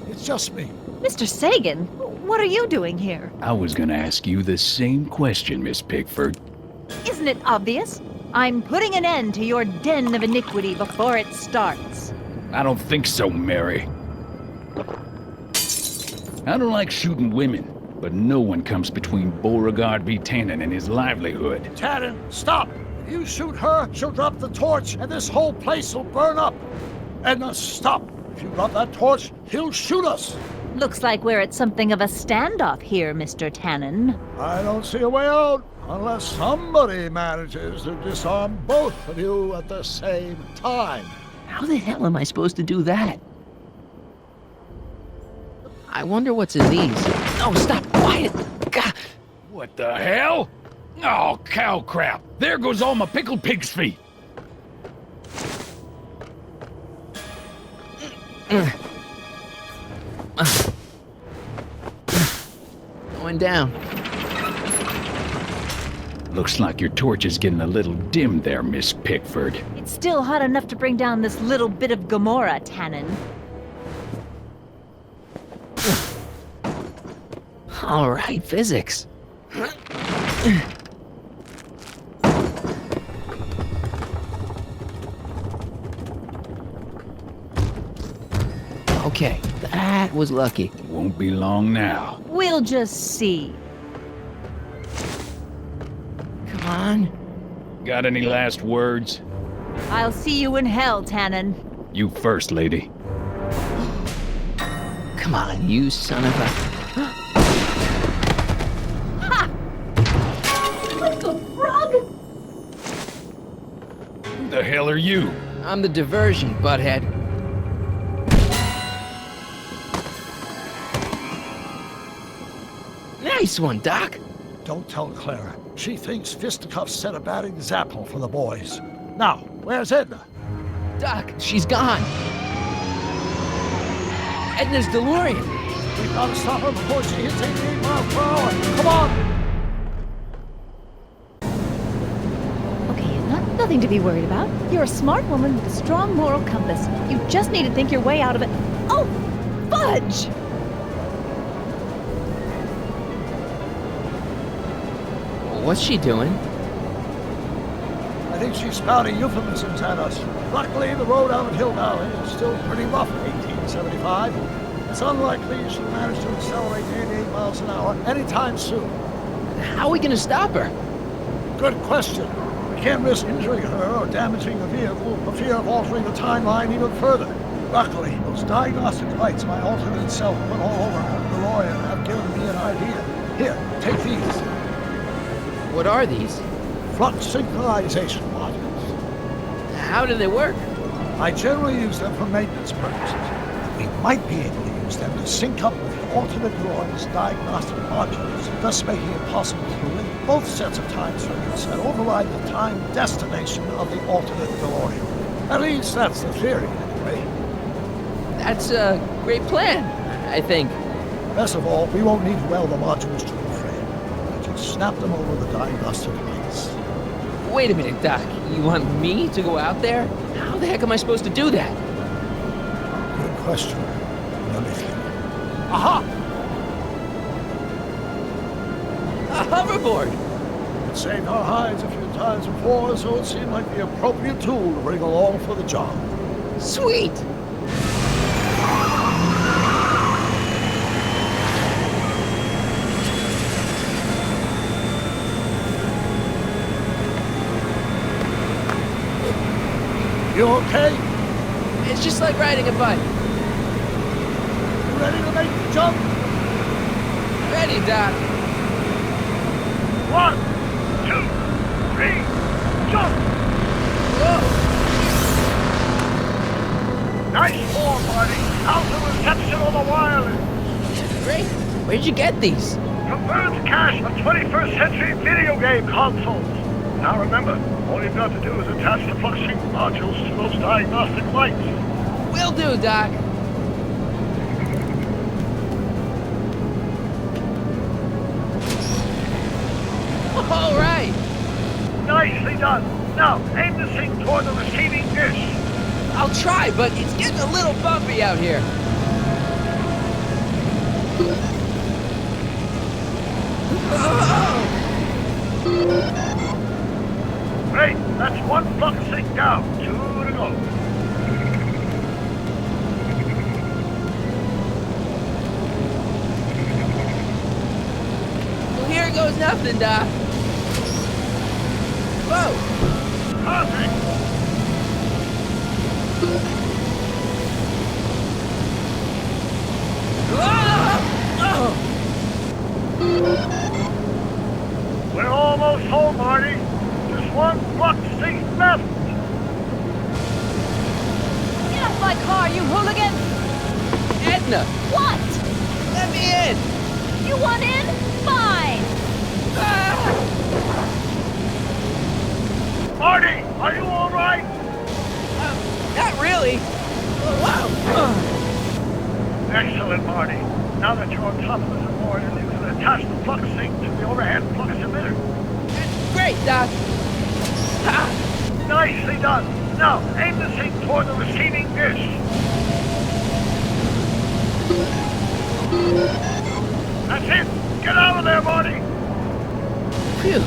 It's just me. Mr. Sagan, what are you doing here? I was gonna ask you the same question, Miss Pickford. Isn't it obvious? I'm putting an end to your den of iniquity before it starts. I don't think so, Mary. I don't like shooting women, but no one comes between Beauregard B. Tannen and his livelihood. Tannen, stop! If you shoot her, she'll drop the torch, and this whole place will burn up. Edna, stop! If you drop that torch, he'll shoot us! Looks like we're at something of a standoff here, Mr. Tannen. I don't see a way out, unless somebody manages to disarm both of you at the same time. How the hell am I supposed to do that? I wonder what's in these. Oh, stop! Quiet! Gah. What the hell? Oh, cow crap! There goes all my pickled pig's feet! Going down. Looks like your torch is getting a little dim there, Miss Pickford. It's still hot enough to bring down this little bit of Gomorrah, Tannen. All right, physics. Okay, that was lucky. Won't be long now. We'll just see. Come on. Got any last words? I'll see you in hell, Tannen. You first, lady. Come on, you son of a... Ha! What the frog? Who the hell are you? I'm the diversion, butthead. Nice one, Doc. Don't tell Clara. She thinks fisticuffs set a bad example for the boys. Now, where's Edna? Doc, she's gone. Edna's DeLorean. We've got to stop her before she hits 88 miles per hour. Come on! Okay, Edna, nothing to be worried about. You're a smart woman with a strong moral compass. You just need to think your way out of it. Oh, fudge! What's she doing? I think she's spouting euphemisms at us. Luckily, the road out of Hill Valley is still pretty rough in 1875. It's unlikely she'll manage to accelerate to 88 miles an hour anytime soon. How are we gonna stop her? Good question. We can't risk injuring her or damaging the vehicle for fear of altering the timeline even further. Luckily, those diagnostic lights my alternate self put all over her DeLorean have given me an idea. Here, take these. What are these? Flux synchronization modules. How do they work? I generally use them for maintenance purposes. We might be able to use them to sync up with the alternate DeLorean's diagnostic modules, thus making it possible to link both sets of time circuits and override the time destination of the alternate DeLorean. At least that's the theory, anyway. That's a great plan, I think. Best of all, we won't need to weld the modules to the frame. We'll just snap them over the diagnostic lights. Wait a minute, Doc. You want me to go out there? How the heck am I supposed to do that? Good question. Let me think. Aha! A hoverboard! It saved our hides a few times before, so it seemed like the appropriate tool to bring along for the job. Sweet! You okay? It's just like riding a bike. You ready to make the jump? Ready, Doc. 1, 2, 3, jump! Whoa! Nice form, Marty. How's the reception on the wireless? Great. Where'd you get these? From Bird's cache of 21st century video game consoles. Now remember, all you've got to do is attach the fluxing modules to those diagnostic lights. Will do, Doc. All right. Nicely done. Now, aim the thing toward the receiving dish. I'll try, but it's getting a little bumpy out here. Great, that's one flux sync down. 2 to go. Well, here goes nothing, Doc. Whoa! Perfect! We're almost home, Marty. Just one flux sync left. Get off my car, you hooligan! Edna! What? Let me in! You want in? Fine! Marty, are you all right? Not really. Wow! Excellent, Marty. Now that you're on top of the DeLorean, you can attach the flux sync to the overhead flux emitter. Great, Doc. Nicely done. Now, aim the sync toward the receiving dish. That's it. Get out of there, Marty. Phew.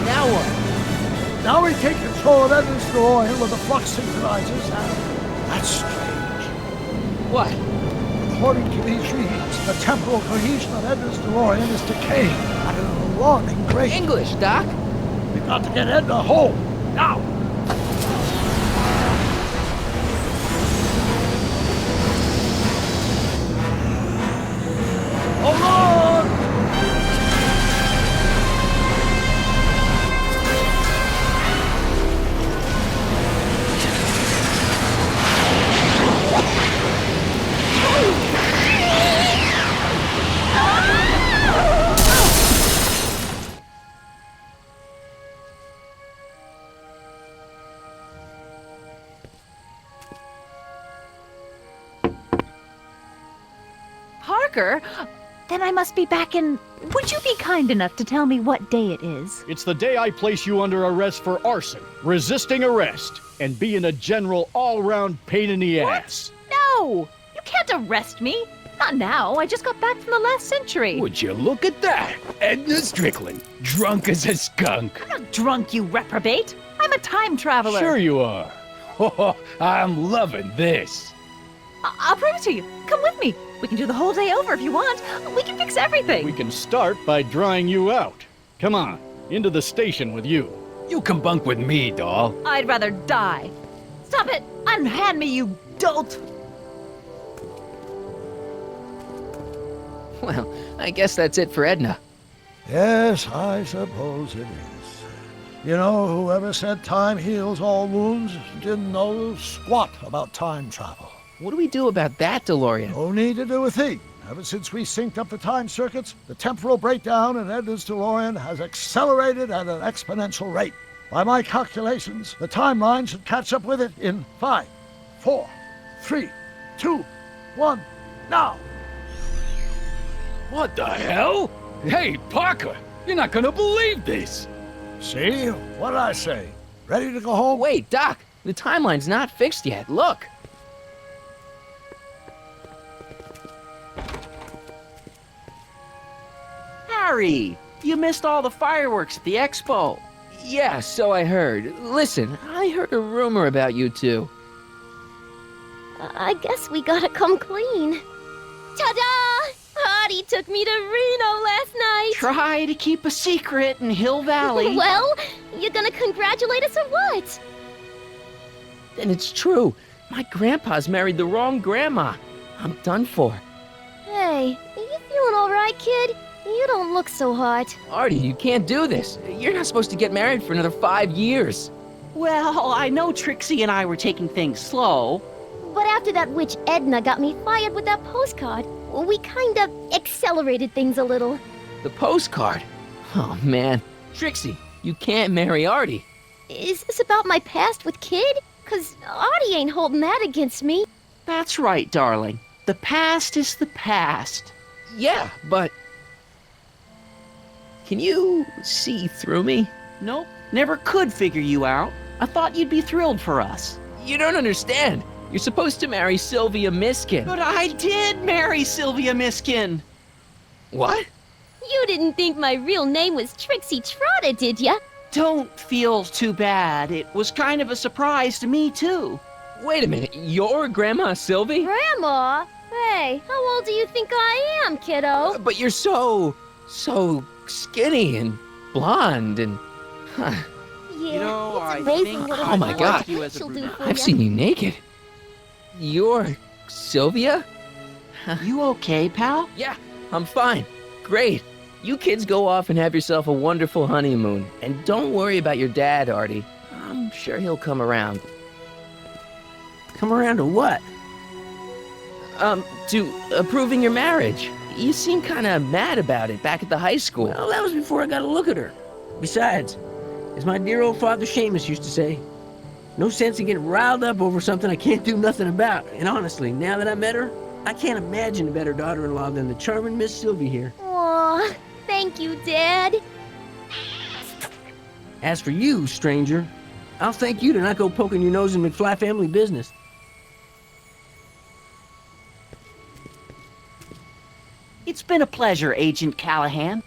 Now what? Now we take control of Edna's DeLorean with the flux synchronizers, and that's strange. What? According to these readings, the temporal cohesion of Edna's DeLorean is decaying at an alarming rate. English, Doc. We've got to get Edna home, now! Hold on! Parker? Then I must be back in... Would you be kind enough to tell me what day it is? It's the day I place you under arrest for arson, resisting arrest, and being a general all-round pain in the ass. No! You can't arrest me. Not now. I just got back from the last century. Would you look at that? Edna Strickland, drunk as a skunk. I'm not drunk, you reprobate. I'm a time traveler. Sure you are. Oh, I'm loving this. I'll prove it to you. Come with me. We can do the whole day over if you want. We can fix everything. We can start by drying you out. Come on, into the station with you. You can bunk with me, doll. I'd rather die. Stop it! Unhand me, you dolt! Well, I guess that's it for Edna. Yes, I suppose it is. You know, whoever said time heals all wounds didn't know squat about time travel. What do we do about that, DeLorean? No need to do a thing. Ever since we synced up the time circuits, the temporal breakdown in Edna's DeLorean has accelerated at an exponential rate. By my calculations, the timeline should catch up with it in 5, 4, 3, 2, 1, now! What the hell? Hey, Parker, you're not gonna believe this. See? What did I say? Ready to go home? Wait, Doc, the timeline's not fixed yet. Look. Harry, you missed all the fireworks at the expo. Yeah, so I heard. Listen, I heard a rumor about you two. I guess we gotta come clean. Ta-da! Audie took me to Reno last night. Try to keep a secret in Hill Valley. Well, you gonna congratulate us or what? And it's true. My grandpa's married the wrong grandma. I'm done for. Hey, are you feeling all right, kid? You don't look so hot. Artie, you can't do this. You're not supposed to get married for another 5 years. Well, I know Trixie and I were taking things slow. But after that witch Edna got me fired with that postcard, we kind of accelerated things a little. The postcard? Oh, man. Trixie, you can't marry Artie. Is this about my past with Kid? 'Cause Artie ain't holding that against me. That's right, darling. The past is the past. Yeah, but... Can you see through me? Nope, never could figure you out. I thought you'd be thrilled for us. You don't understand. You're supposed to marry Sylvia Miskin. But I did marry Sylvia Miskin. What? You didn't think my real name was Trixie Trotter, did ya? Don't feel too bad. It was kind of a surprise to me, too. Wait a minute, you're Grandma Sylvie? Grandma? Hey, how old do you think I am, kiddo? But you're so skinny and blonde and... Huh. Yeah, You know, it's I amazing think what Oh my God. you as a she'll do brunette. for I've ya. seen you naked. You're Sylvia? You okay, pal? Yeah, I'm fine. Great. You kids go off and have yourself a wonderful honeymoon. And don't worry about your dad, Artie. I'm sure he'll come around. Come around to what? To approving your marriage. You seem kind of mad about it back at the high school. Well, that was before I got a look at her. Besides, as my dear old father Seamus used to say, no sense in getting riled up over something I can't do nothing about. And honestly, now that I met her, I can't imagine a better daughter-in-law than the charming Miss Sylvie here. Aw, thank you, Dad. As for you, stranger, I'll thank you to not go poking your nose in McFly family business. It's been a pleasure, Agent Callahan.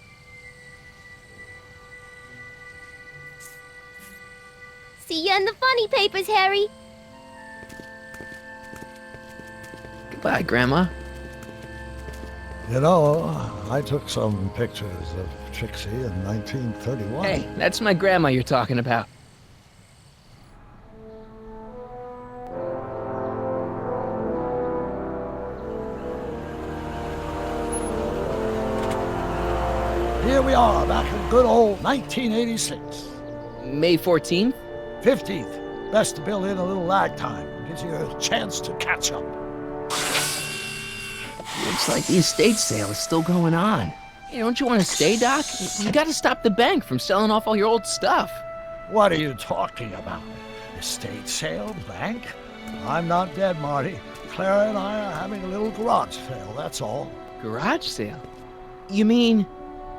See ya in the funny papers, Harry. Goodbye, Grandma. You know, I took some pictures of Trixie in 1931. Hey, that's my grandma you're talking about. Here we are, back in good old 1986. May 14th? 15th. Best to build in a little lag time. Gives you a chance to catch up. Looks like the estate sale is still going on. Hey, don't you want to stay, Doc? You gotta stop the bank from selling off all your old stuff. What are you talking about? Estate sale? Bank? I'm not dead, Marty. Clara and I are having a little garage sale, that's all. Garage sale? You mean...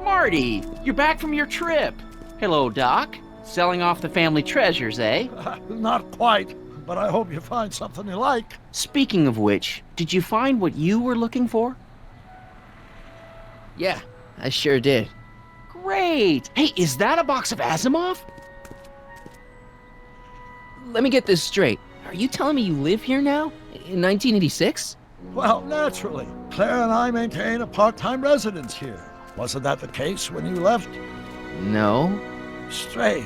Marty, you're back from your trip. Hello, Doc. Selling off the family treasures, eh? Not quite, but I hope you find something you like. Speaking of which, did you find what you were looking for? Yeah, I sure did. Great! Hey, is that a box of Asimov? Let me get this straight. Are you telling me you live here now? In 1986? Well, naturally. Claire and I maintain a part-time residence here. Wasn't that the case when you left? No. Strange.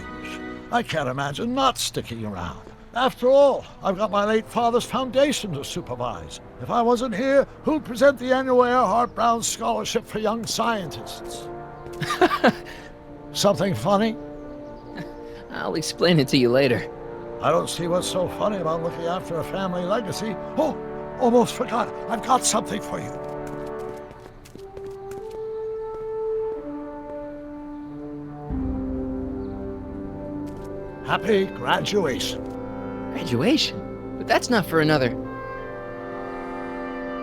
I can't imagine not sticking around. After all, I've got my late father's foundation to supervise. If I wasn't here, who'd present the annual Earhart Brown Scholarship for Young Scientists? Something funny? I'll explain it to you later. I don't see what's so funny about looking after a family legacy. Oh, almost forgot. I've got something for you. Happy graduation. Graduation? But that's not for another...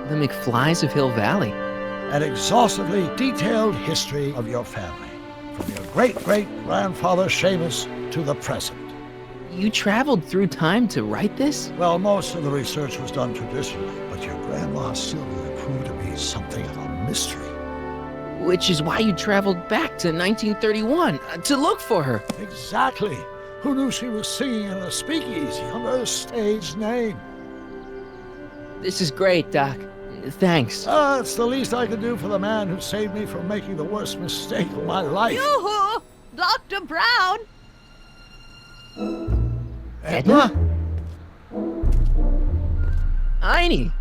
The McFlys of Hill Valley. An exhaustively detailed history of your family. From your great-great-grandfather Seamus to the present. You traveled through time to write this? Well, most of the research was done traditionally, but your grandma Sylvia proved to be something of a mystery. Which is why you traveled back to 1931, to look for her. Exactly. Who knew she was singing in a speakeasy under a stage name? This is great, Doc. Thanks. It's the least I can do for the man who saved me from making the worst mistake of my life. Yoo-hoo! Dr. Brown! Edna? Heine!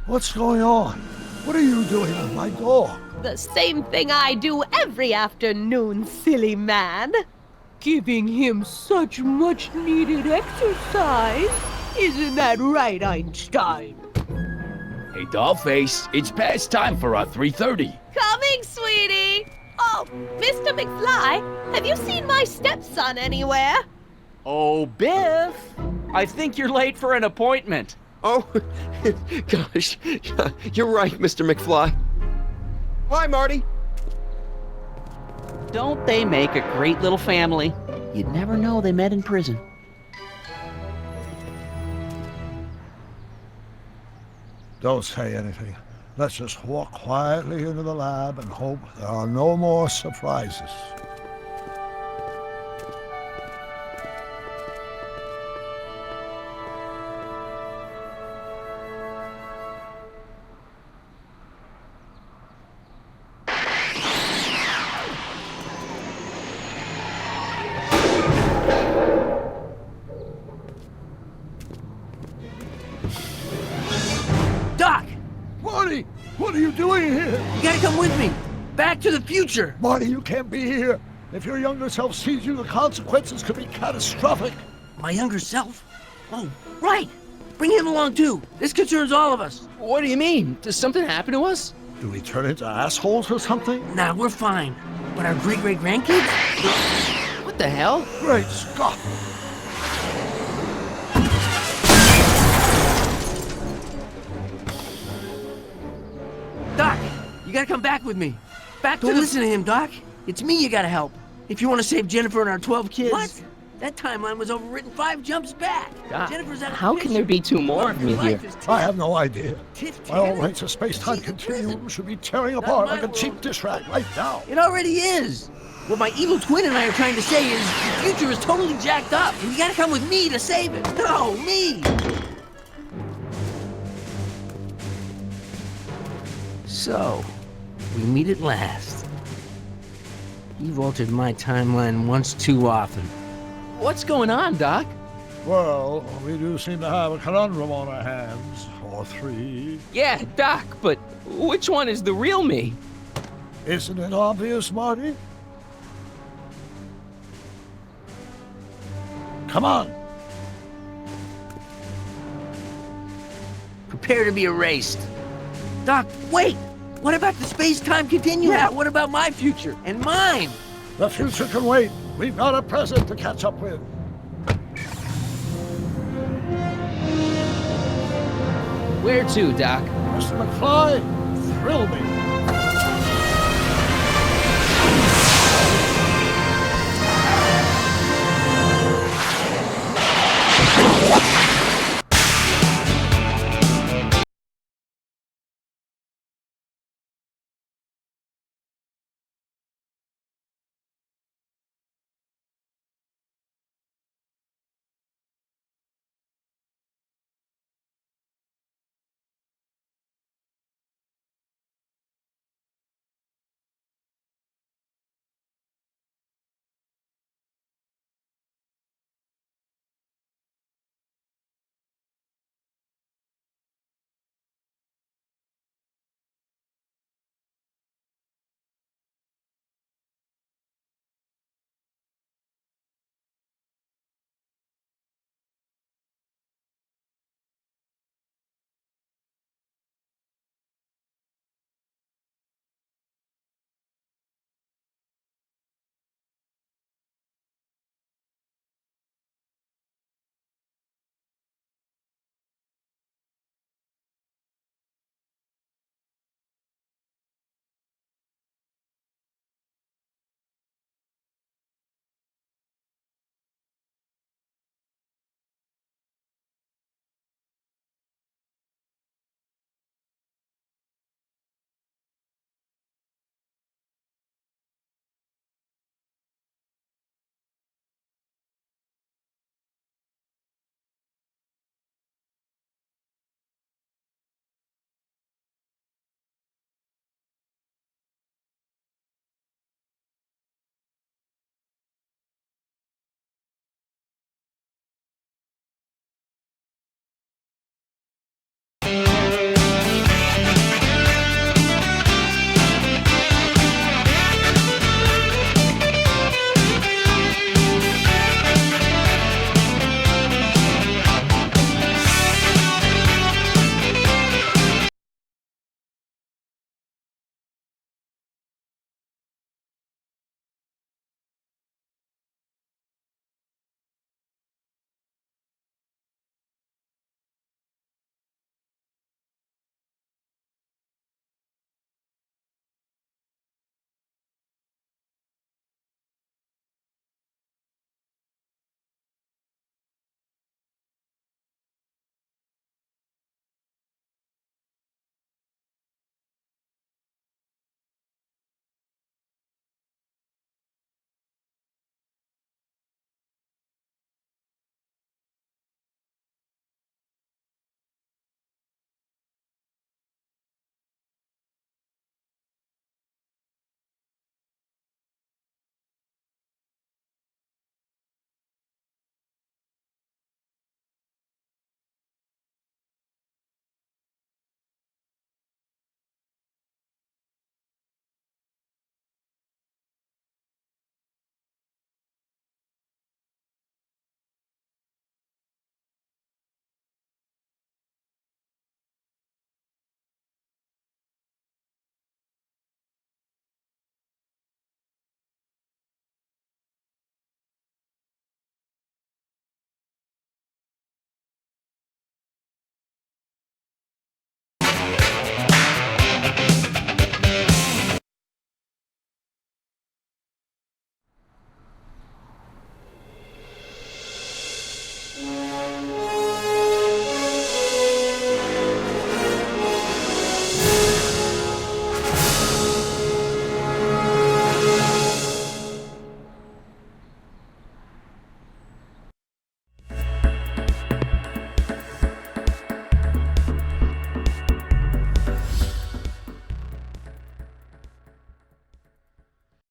What's going on? What are you doing with my dog? The same thing I do every afternoon, silly man. Giving him such much-needed exercise. Isn't that right, Einstein? Hey, Dollface, it's past time for our 3:30. Coming, sweetie! Oh, Mr. McFly, have you seen my stepson anywhere? Oh, Biff! I think you're late for an appointment. Oh, gosh. You're right, Mr. McFly. Hi, Marty. Don't they make a great little family? You'd never know they met in prison. Don't say anything. Let's just walk quietly into the lab and hope there are no more surprises. Doc! Marty! What are you doing here? You gotta come with me! Back to the future! Marty, you can't be here. If your younger self sees you, the consequences could be catastrophic. My younger self? Oh, right! Bring him along too. This concerns all of us. What do you mean? Does something happen to us? Do we turn into assholes or something? Nah, we're fine. But our great-great-grandkids? What the hell? Great Scott! Doc, you gotta come back with me. Don't listen to him, Doc. It's me you gotta help. If you want to save Jennifer and our 12 kids. What? That timeline was overwritten 5 jumps back. Doc, Jennifer's out of how can there be 2 more of me here? I have no idea. My own lengths of space-time continuum should be tearing apart like a cheap dish rag right now. It already is. What my evil twin and I are trying to say is the future is totally jacked up, and you gotta come with me to save it. No, me! So, we meet at last. You've altered my timeline once too often. What's going on, Doc? Well, we do seem to have a conundrum on our hands. Or 3. Yeah, Doc, but which one is the real me? Isn't it obvious, Marty? Come on. Prepare to be erased. Doc, wait! What about the space-time continuum? Yeah, what about my future? And mine? The future can wait. We've got a present to catch up with. Where to, Doc? Mr. McFly, thrill me.